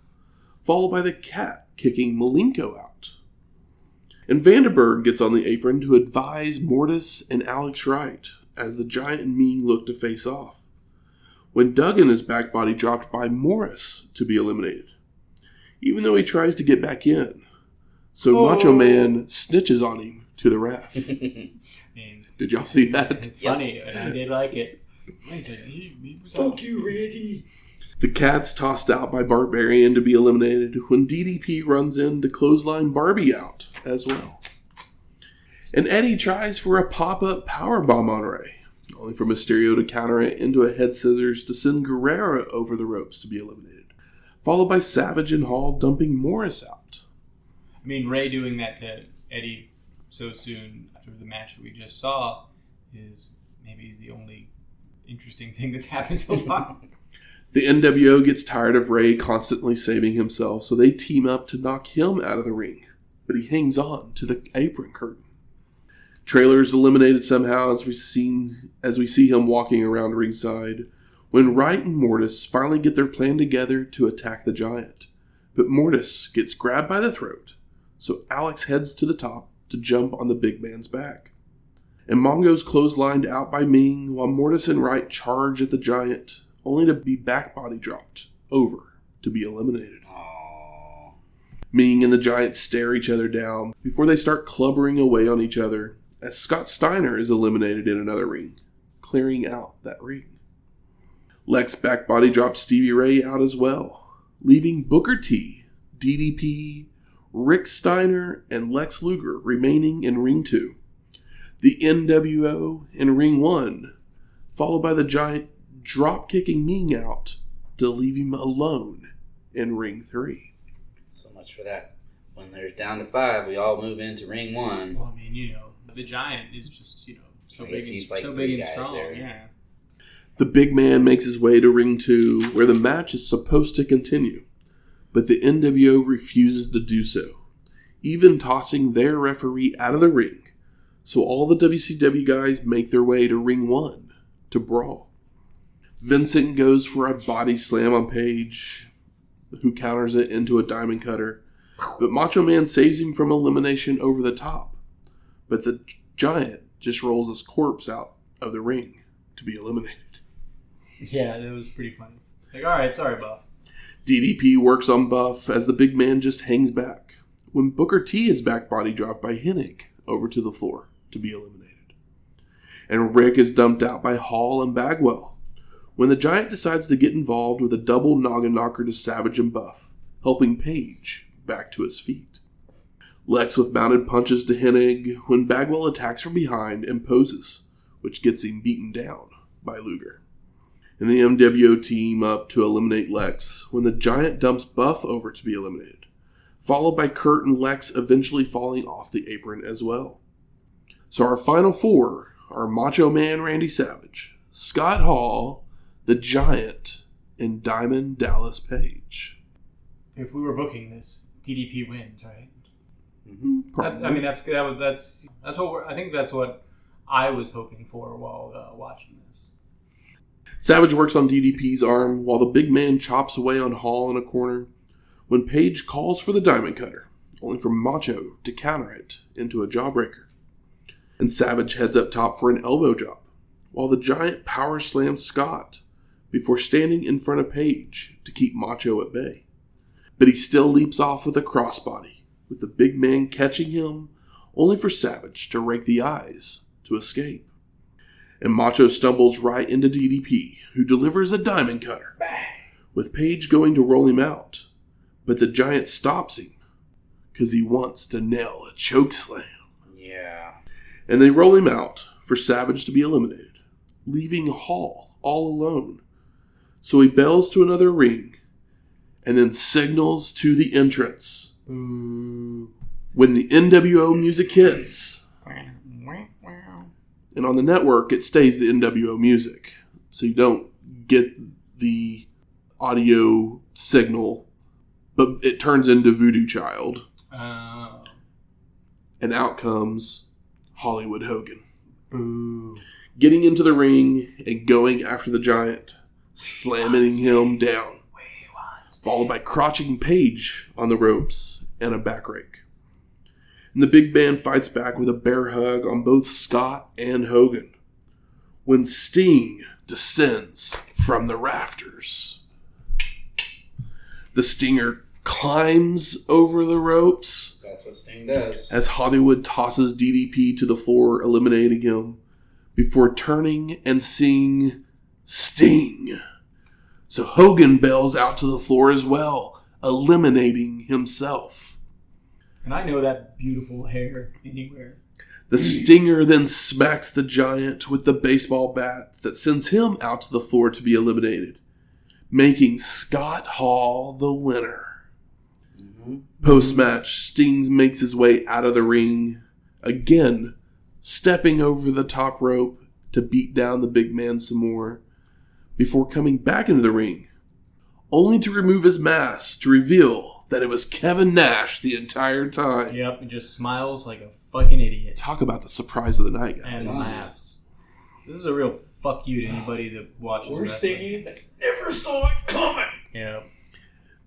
followed by the Cat kicking Malenko out. And Vanderberg gets on the apron to advise Mortis and Alex Wright as the Giant and Meng look to face off, when Duggan is back body dropped by Morris to be eliminated, even though he tries to get back in. So Macho Man snitches on him to the ref. Did y'all see that?
It's funny, and I did like it. He was
Fuck you, Randy.
The Cat's tossed out by Barbarian to be eliminated when DDP runs in to clothesline Barbie out as well. And Eddie tries for a pop-up powerbomb on Ray, only for Mysterio to counter it into a head scissors to send Guerrero over the ropes to be eliminated, followed by Savage and Hall dumping Morris out.
I mean, Ray doing that to Eddie so soon after the match we just saw is maybe the only interesting thing that's happened so far.
The NWO gets tired of Ray constantly saving himself, so they team up to knock him out of the ring, but he hangs on to the apron curtain. Trailer's eliminated somehow as we see him walking around ringside, when Wright and Mortis finally get their plan together to attack the Giant. But Mortis gets grabbed by the throat, so Alex heads to the top to jump on the big man's back. And Mongo's clotheslined out by Meng while Mortis and Wright charge at the Giant, only to be back body dropped over to be eliminated.
Aww.
Meng and the Giant stare each other down before they start clubbering away on each other as Scott Steiner is eliminated in another ring, clearing out that ring. Lex back body drops Stevie Ray out as well, leaving Booker T, DDP, Rick Steiner, and Lex Luger remaining in Ring 2. The NWO in Ring 1, followed by the Giant drop-kicking Meng out to leave him alone in Ring 3.
So much for that. When there's down to 5, we all move into Ring 1.
Well, I mean, the Giant is just, so big
he's
and,
like
so
3
big and
guys
strong.
there.
Yeah.
The big man makes his way to Ring 2, where the match is supposed to continue, but the NWO refuses to do so, even tossing their referee out of the ring. So all the WCW guys make their way to Ring 1 to brawl. Vincent goes for a body slam on Page, who counters it into a diamond cutter, but Macho Man saves him from elimination over the top. But the Giant just rolls his corpse out of the ring to be eliminated.
Yeah, that was pretty funny. Like, alright, sorry, Buff.
DDP works on Buff as the big man just hangs back, when Booker T is back body dropped by Hennig over to the floor to be eliminated. And Rick is dumped out by Hall and Bagwell, when the Giant decides to get involved with a double noggin knocker to Savage and Buff, helping Page back to his feet. Lex with mounted punches to Hennig when Bagwell attacks from behind and poses, which gets him beaten down by Luger. And the MWO team up to eliminate Lex when the Giant dumps Buff over to be eliminated, followed by Curt and Lex eventually falling off the apron as well. So our final 4 are Macho Man Randy Savage, Scott Hall, the Giant, and Diamond Dallas Page.
If we were booking this, DDP wins, right?
Probably.
I think that's what I was hoping for while watching this.
Savage works on DDP's arm while the big man chops away on Hall in a corner when Page calls for the diamond cutter, only for Macho to counter it into a jawbreaker. And Savage heads up top for an elbow drop, while the Giant power slams Scott before standing in front of Page to keep Macho at bay. But he still leaps off with a crossbody, with the big man catching him, only for Savage to rake the eyes to escape. And Macho stumbles right into DDP, who delivers a diamond cutter, with Page going to roll him out. But the Giant stops him, because he wants to nail a chokeslam.
Yeah.
And they roll him out for Savage to be eliminated, leaving Hall all alone. So he bells to another ring, and then signals to the entrance.
Ooh.
When the NWO music hits. And on the network, it stays the NWO music. So you don't get the audio signal, but it turns into Voodoo Child. And out comes Hollywood Hogan.
Boo.
Getting into the ring and going after the Giant, slamming him down. Followed by crotching Page on the ropes and a back rake. And the big man fights back with a bear hug on both Scott and Hogan, when Sting descends from the rafters. The Stinger climbs over the ropes.
That's what Sting does.
As Hollywood tosses DDP to the floor, eliminating him, before turning and seeing Sting. So Hogan bails out to the floor as well, eliminating himself.
And I know that beautiful hair anywhere.
The Stinger then smacks the Giant with the baseball bat that sends him out to the floor to be eliminated, making Scott Hall the winner.
Mm-hmm.
Post-match, Sting makes his way out of the ring, again stepping over the top rope to beat down the big man some more, before coming back into the ring, only to remove his mask to reveal that it was Kevin Nash the entire time.
Yep, and just smiles like a fucking idiot.
Talk about the surprise of the night, guys.
And laughs. This is a real fuck you to anybody that watches
Worst
wrestling.
thing is, I never saw it coming.
Yeah.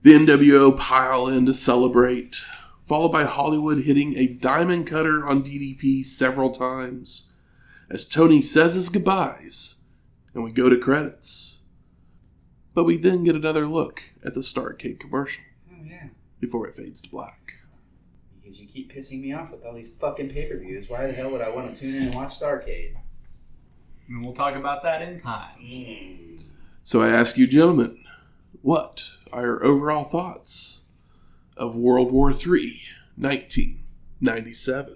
The NWO pile in to celebrate, followed by Hollywood hitting a diamond cutter on DDP several times as Tony says his goodbyes, and we go to credits. But we then get another look at the Starrcade commercial.
Oh, yeah.
Before it fades to black.
Because you keep pissing me off with all these fucking pay-per-views. Why the hell would I want to tune in and watch Starrcade?
And we'll talk about that in time.
So I ask you, gentlemen, what are your overall thoughts of World War III, 1997?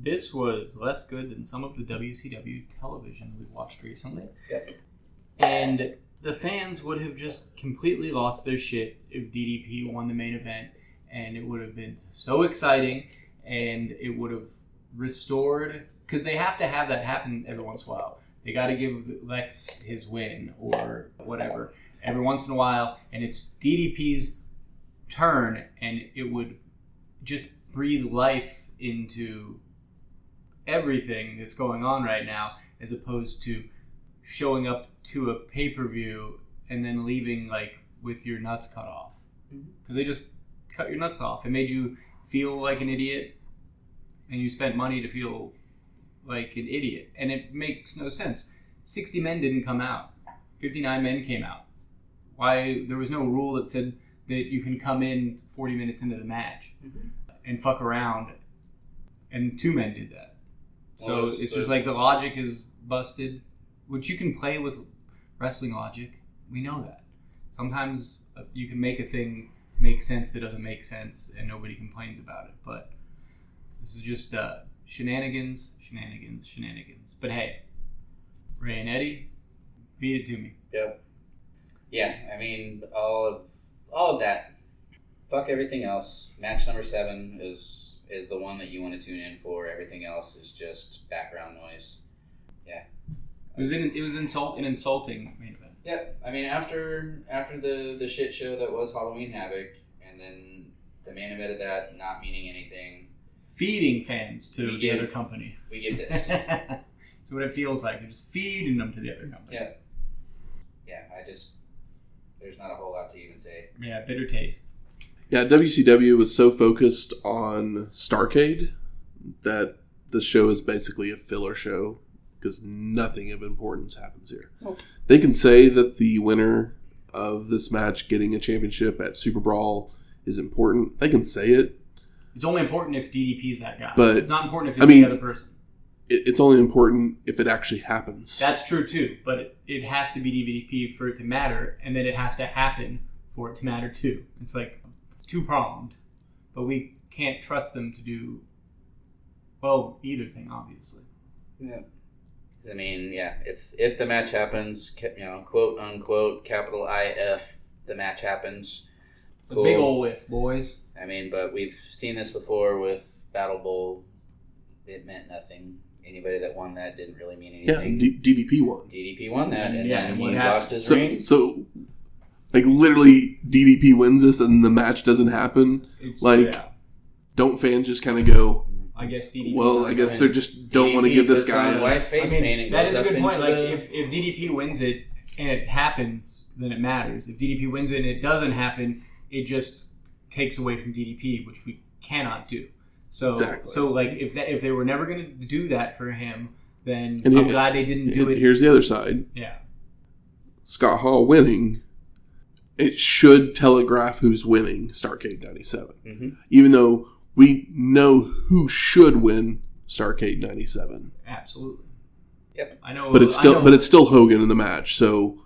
This was less good than some of the WCW television we've watched recently.
Yep.
And the fans would have just completely lost their shit if DDP won the main event, and it would have been so exciting, and it would have restored, because they have to have that happen every once in a while. They got to give Lex his win or whatever every once in a while, and it's DDP's turn, and it would just breathe life into everything that's going on right now, as opposed to showing up to a pay-per-view and then leaving like with your nuts cut off, because they just cut your nuts off. It made you feel like an idiot, and you spent money to feel like an idiot, and it makes no sense. 60 men didn't come out. 59 men came out. Why? There was no rule that said that you can come in 40 minutes into the match and fuck around, and 2 men did that. So
Well,
it's just like the logic is busted, which you can play with wrestling logic. We know that. Sometimes you can make a thing make sense that doesn't make sense, and nobody complains about it. But this is just shenanigans. But hey, Ray and Eddie, feed it to me.
Yep. Yeah, I mean, all of that. Fuck everything else. Match number 7 is the one that you want to tune in for. Everything else is just background noise. Yeah.
It was an insulting main event.
Yeah, I mean, after the shit show that was Halloween Havoc, and then the main event of that not meaning anything.
Feeding fans to the other company.
We give this.
That's what it feels like. They're just feeding them to the other company.
Yeah. Yeah, there's not a whole lot to even say.
Yeah, bitter taste.
Yeah, WCW was so focused on Starrcade that the show is basically a filler show because nothing of importance happens here.
Oh.
They can say that the winner of this match getting a championship at Super Brawl is important. They can say it.
It's only important if DDP's that guy.
But
it's not important if it's the other person.
It's only important if it actually happens.
That's true too, but it has to be DDP for it to matter, and then it has to happen for it to matter too. It's like two-pronged, but we can't trust them to do, well, either thing, obviously.
Yeah. I mean, yeah, if the match happens, quote unquote, capital IF, the match happens.
Cool. A big ol' if, boys.
I mean, but we've seen this before with Battle Bowl. It meant nothing. Anybody that won that didn't really mean anything.
Yeah, DDP won.
DDP won that, and
yeah,
then he lost his ring.
So, like, literally, DDP wins this, and the match doesn't happen. Don't fans just kind of go,
I guess DDP.
Well, I guess they just don't want to give this guy a
white face paint.
That is a good point. Like, if DDP wins it and it happens, then it matters. If DDP wins it and it doesn't happen, it just takes away from DDP, which we cannot do. So,
exactly.
So like, if they were never going to do that for him, then I'm glad they didn't do it.
Here's the other side.
Yeah.
Scott Hall winning, it should telegraph who's winning Starrcade 97.
Mm-hmm.
Even though we know who should win Starrcade 97.
Absolutely.
Yep.
I know.
But it's still Hogan in the match, so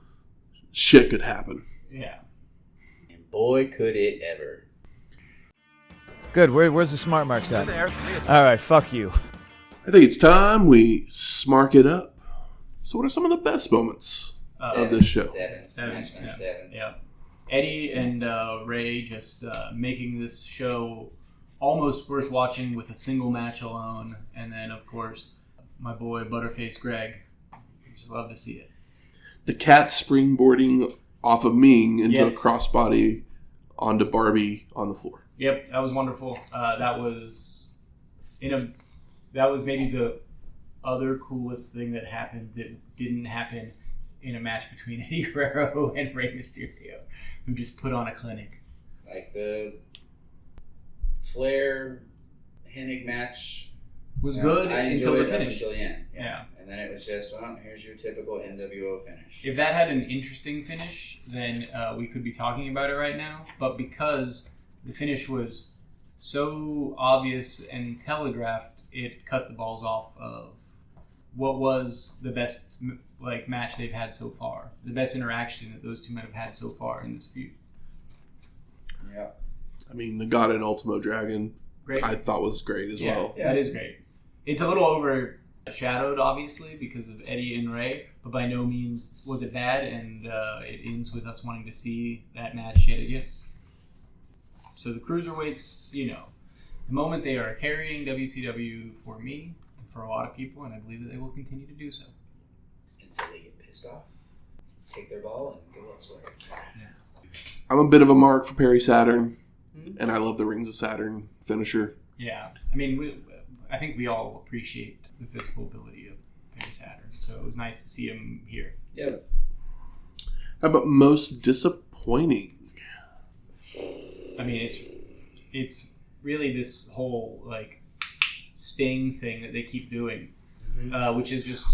shit could happen.
Yeah.
And boy, could it ever.
Good. Where's the smart marks at? There. All right. Fuck you.
I think it's time we smark it up. So what are some of the best moments of this show?
Seven.
Yeah. Eddie and Ray just making this show almost worth watching with a single match alone. And then, of course, my boy Butterface Greg. Just love to see it.
The cat springboarding off of Meng into a
Yes.
crossbody onto Barbie on the floor.
Yep, that was wonderful. That was in a that was maybe the other coolest thing that happened that didn't happen in a match between Eddie Guerrero and Rey Mysterio, who just put on a clinic.
Like the Flair Hennig match
Was good until the finish.
Until the end.
Yeah.
And then it was just, well, here's your typical NWO finish.
If that had an interesting finish, then we could be talking about it right now. But because the finish was so obvious and telegraphed, it cut the balls off of what was the best match they've had so far. The best interaction that those two men have had so far in this feud.
Yeah.
I mean, Nagata and Ultimo Dragon,
Great.
I thought was great as well.
Yeah, that is great. It's a little overshadowed, obviously, because of Eddie and Rey, but by no means was it bad, and it ends with us wanting to see that match yet again. So the Cruiserweights, the moment they are carrying WCW for me, for a lot of people, and I believe that they will continue to do so.
Until they get pissed off, take their ball, and go elsewhere.
Yeah.
I'm a bit of a mark for Perry Saturn, and I love the Rings of Saturn finisher.
Yeah. I mean, I think we all appreciate the physical ability of Perry Saturn, so it was nice to see him here.
Yeah.
How about most disappointing?
I mean, it's really this whole, Sting thing that they keep doing, which is just...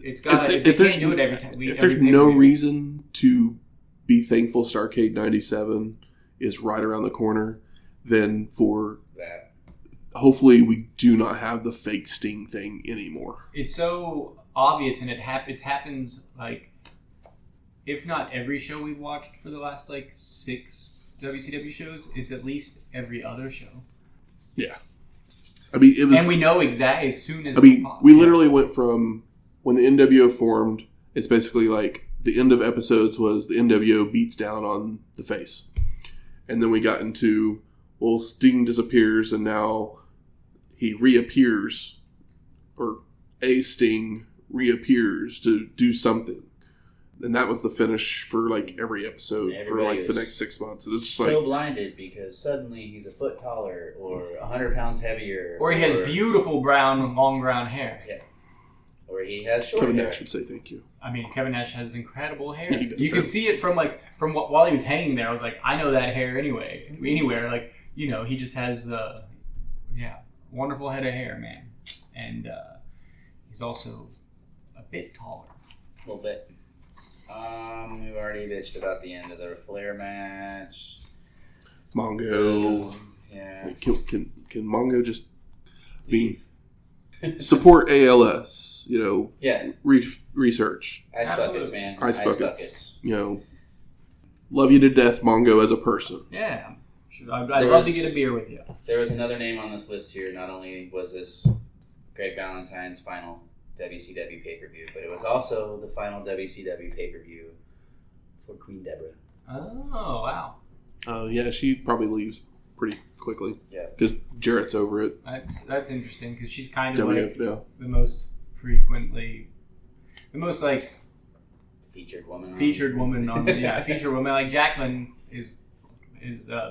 It's got. If they can't do it every time.
If there's no reason to be thankful Starrcade 97 is right around the corner, then for
that,
hopefully we do not have the fake Sting thing anymore.
It's so obvious, and it happens if not every show we've watched for the last 6 WCW shows, it's at least every other show.
Yeah, I mean it was,
and we know exactly as soon as.
We literally went from when the NWO formed. It's basically the end of episodes was the NWO beats down on the face, and then we got into Sting disappears, and now he reappears, or a Sting reappears to do something. And that was the finish for every episode for the next 6 months. It's
still blinded because suddenly he's a foot taller or 100 pounds heavier.
Or he has beautiful long brown hair.
Yeah. Or he has short
Kevin
hair.
Nash would say thank you.
I mean, Kevin Nash has incredible hair.
You
could see it from while he was hanging there. I was like, I know that hair anywhere. He just has wonderful head of hair, man. And he's also a bit taller.
A little bit. We've already bitched about the end of the Flair match.
Mongo.
Yeah.
Can Mongo just support ALS?
Yeah.
Research.
Ice buckets, man.
Ice buckets. Love you to death, Mongo, as a person.
Yeah. I'd love to get a beer with you.
There was another name on this list here. Not only was this Greg Valentine's final WCW pay-per-view, but it was also the final WCW pay-per-view for Queen Deborah.
Oh, wow.
Yeah, she probably leaves pretty quickly.
Yeah.
Because Jarrett's over it.
That's interesting, because she's kind of
the
most featured woman on featured woman. Like Jacqueline is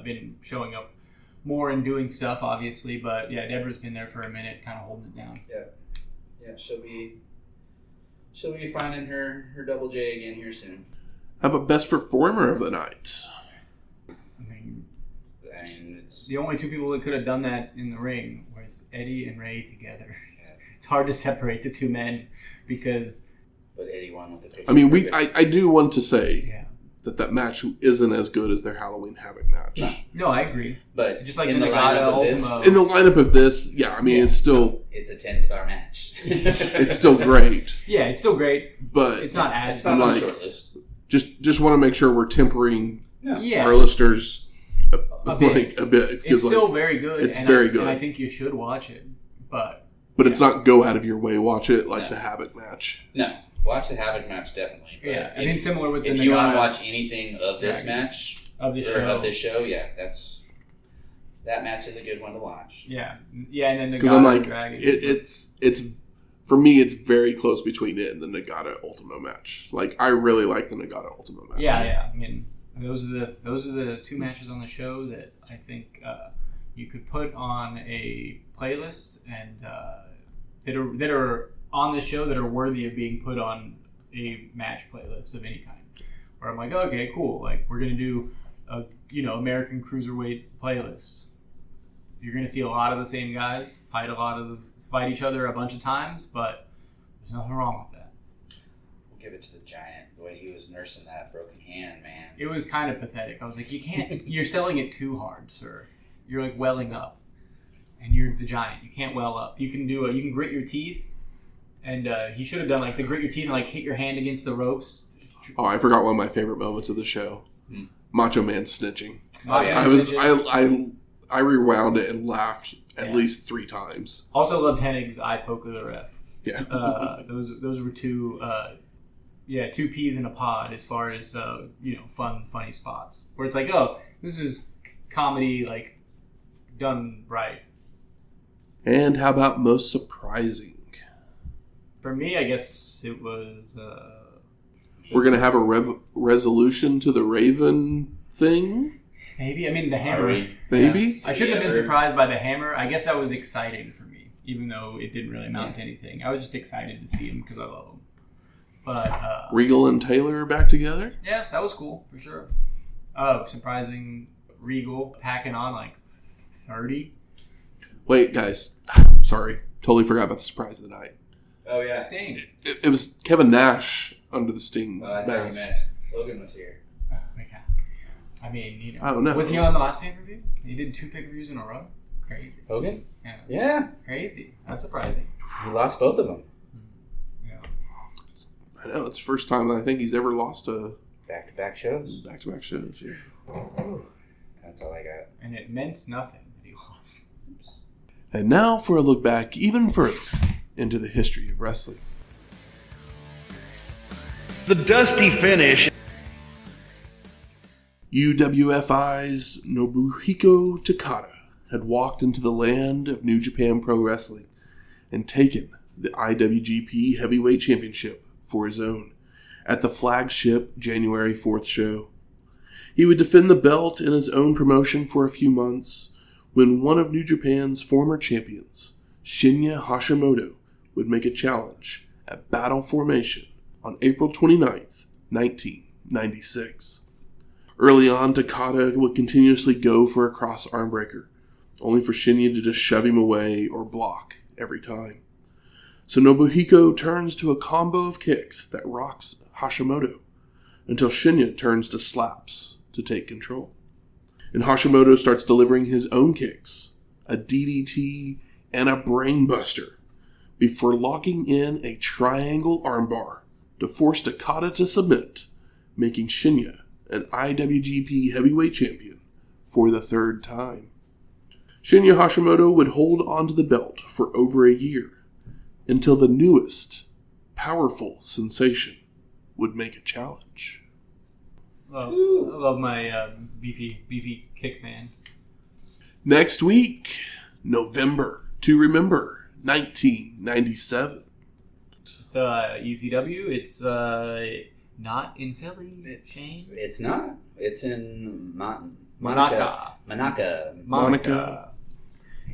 been showing up more and doing stuff, obviously, but yeah, Deborah's been there for a minute, kind of holding it down.
Yeah, she'll be finding her double J again here soon.
How about best performer of the night?
I mean,
it's
the only two people that could have done that in the ring was Eddie and Rey together. It's hard to separate the two men because.
But Eddie won with the picture.
I mean, I do want to say that match isn't as good as their Halloween Havoc match.
No, I agree.
But
just like
in
the Nagata Ultimo.
In the lineup of this, it's still...
It's a 10-star match.
It's still great.
Yeah, it's still great.
But
it's not as
good. It's not on the short list.
Just want to make sure we're tempering
Yeah.
our listeners
a bit. It's still
like,
very good.
It's very good.
And I think you should watch it. But
it's not go out of your way. Watch it like the Havoc match.
No. Watch the Havoc match, definitely. But
yeah, I mean, similar with the
If you want to watch anything of this match,
of this
show, that match is a good one to watch.
Yeah. Yeah, and then
Because I'm like,
Dragon.
it's for me, it's very close between it and the Nagata Ultimo match. Like, I really like the Nagata Ultimo match.
Yeah. I mean, those are the two matches on the show that I think you could put on a playlist and that are on the show that are worthy of being put on a match playlist of any kind. Where I'm like, okay, cool. Like, we're gonna do a American Cruiserweight playlist. You're gonna see a lot of the same guys fight each other a bunch of times, but there's nothing wrong with that.
We'll give it to the Giant. The way he was nursing that broken hand, man.
It was kind of pathetic. I was like, you can't. You're selling it too hard, sir. You're like welling up, and you're the Giant. You can't well up. You can grit your teeth, and he should have done like the grit your teeth and like hit your hand against the ropes.
Oh, I forgot one of my favorite moments of the show. Macho Man snitching.
Oh, yeah.
I rewound it and laughed at least 3 times.
Also loved Hennig's eye poke of the ref.
Yeah.
Those were two peas in a pod as far as funny spots where it's like, oh, this is comedy like done right.
And how about most surprising?
For me, I guess it was.
We're gonna have a resolution to the Raven thing.
Maybe. I mean, the hammer.
Maybe.
Yeah. I shouldn't have been surprised by the hammer. I guess that was exciting for me, even though it didn't really amount to anything. I was just excited to see him because I love him. But
Regal and Taylor are back together.
Yeah, that was cool for sure. Surprising Regal packing on like 30.
Wait, guys. Sorry, totally forgot about the surprise of the night.
Oh yeah,
Sting.
It was Kevin Nash under the Sting
I thought
mask.
you meant Logan was here.
Oh my god. I mean,
I don't know.
Was he on the last pay-per-view? He did 2 pay-per-views in a row? Crazy.
Hogan?
Yeah.
Yeah.
Crazy. That's surprising.
He lost both of them.
Yeah.
I know, it's the first time that I think he's ever lost a
Back-to-back shows.
back-to-back shows. Yeah.
That's all I got.
And it meant nothing that he lost.
And now for a look back even further into the history of wrestling.
The dusty finish.
UWFI's Nobuhiko Takada had walked into the land of New Japan Pro Wrestling and taken the IWGP Heavyweight Championship for his own at the flagship January 4th show. He would defend the belt in his own promotion for a few months when one of New Japan's former champions, Shinya Hashimoto, would make a challenge at Battle Formation on April 29th, 1996. Early on, Takada would continuously go for a cross arm breaker, only for Shinya to just shove him away or block every time. So Nobuhiko turns to a combo of kicks that rocks Hashimoto until Shinya turns to slaps to take control. And Hashimoto starts delivering his own kicks, a DDT and a brainbuster, before locking in a triangle armbar to force Takada to submit, making Shinya an IWGP Heavyweight Champion for the 3rd time. Shinya Hashimoto would hold onto the belt for over a year, until the newest, powerful sensation would make a challenge.
I love my beefy kick man.
Next week, November to Remember, 1997.
So ECW, it's not in Philly.
It's not. It's in
Monaco.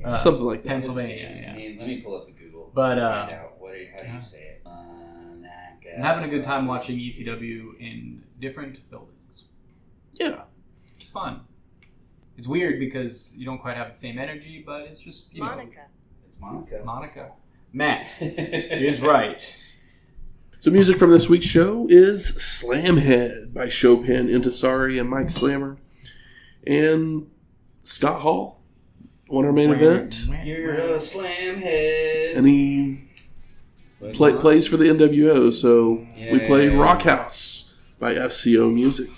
Something like that.
Pennsylvania. Yeah.
I mean, let me pull up the Google.
But
find out how do you say it?
I'm having a good time watching ECW in different buildings.
Yeah.
It's fun. It's weird because you don't quite have the same energy, but it's just
It's Monaco.
Monica. Matt is right.
So music from this week's show is Slamhead by Chopin Intisari and Mike Slammer. And Scott Hall won our main event.
You're a slam head.
And he plays for the NWO, so we play Rock House by FCO Music.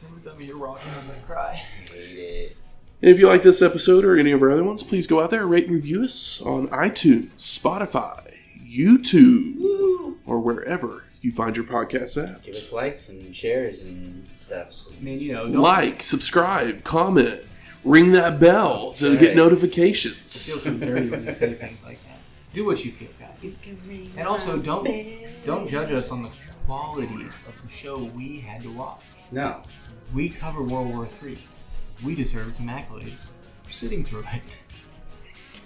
Every time you hear Rock House, I cry.
I hate it.
And if you like this episode or any of our other ones, please go out there and rate and review us on iTunes, Spotify, YouTube, or wherever you find your podcast at.
Give us likes and shares and stuff.
I mean,
Like, subscribe, comment, ring that bell to get notifications.
It feels so dirty when you say things like that. Do what you feel, guys. And also, don't judge us on the quality of the show we had to watch.
No.
We covered World War III. We deserve some accolades. sitting through it.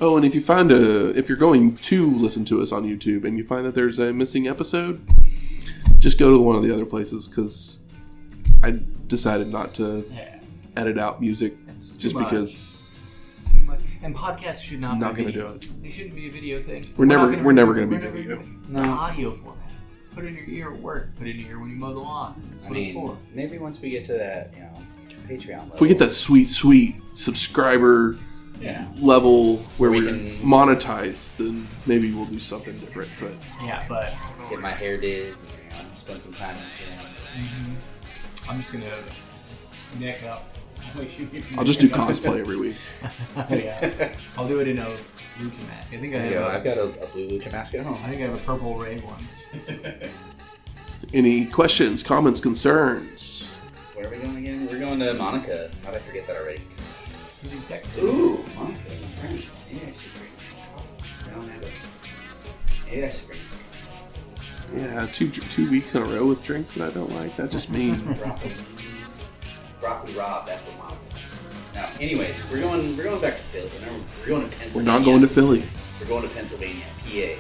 Oh, and if you're going to listen to us on YouTube and you find that there's a missing episode, just go to one of the other places, because I decided not to edit out music just because
it's too much. And podcasts should not
not
be
going to
video.
do it.
They shouldn't be a video thing.
We're never going to be video.
It's the audio format. Put it in your ear at work. Put it in your ear when you mow the lawn. That's what it's for.
Maybe once we get to that, Patreon level.
If we get that sweet subscriber level where we can monetize, then maybe we'll do something different. But
get my hair did, spend some time in the gym.
Mm-hmm. I'm just gonna neck up.
I'll just do cosplay every week.
I'll do it in a lucha mask. I think I've
got a blue lucha mask at home.
I think I have a purple Ray one.
Any questions, comments, concerns?
Where are we going again? We're going to Monica. How did I forget that already?
Ooh,
Monica and friends. Maybe I should bring. No, that doesn't. Maybe I should bring Scotty.
Yeah, 2 weeks in a row with drinks that I don't like. That's just mean.
Broccoli Rob. That's what Monica is. Now, anyways, we're going back to Philly. Remember, we're going to Pennsylvania.
We're not going to Philly.
We're going to Pennsylvania, PA,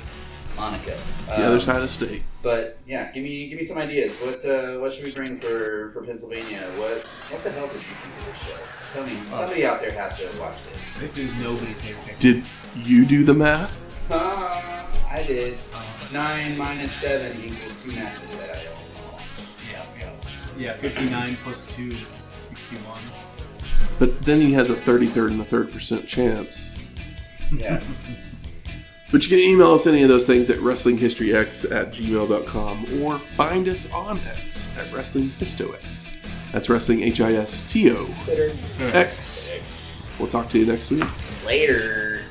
Monica.
It's the other side of the state.
But yeah, give me some ideas. What should we bring for Pennsylvania? What the hell did you think of this show? Tell me. Somebody out there has to have watched it.
This is nobody's favorite thing.
Did you do the math?
I did. 9 minus 7 equals 2 matches that I don't watch.
Yeah, 59 plus 2 is 61.
But then he has a 33rd and a 3rd% chance.
Yeah.
But you can email us any of those things at WrestlingHistoryX@gmail.com or find us on X at WrestlingHistoX. That's Wrestling HISTO.
Twitter.
X. We'll talk to you next week.
Later.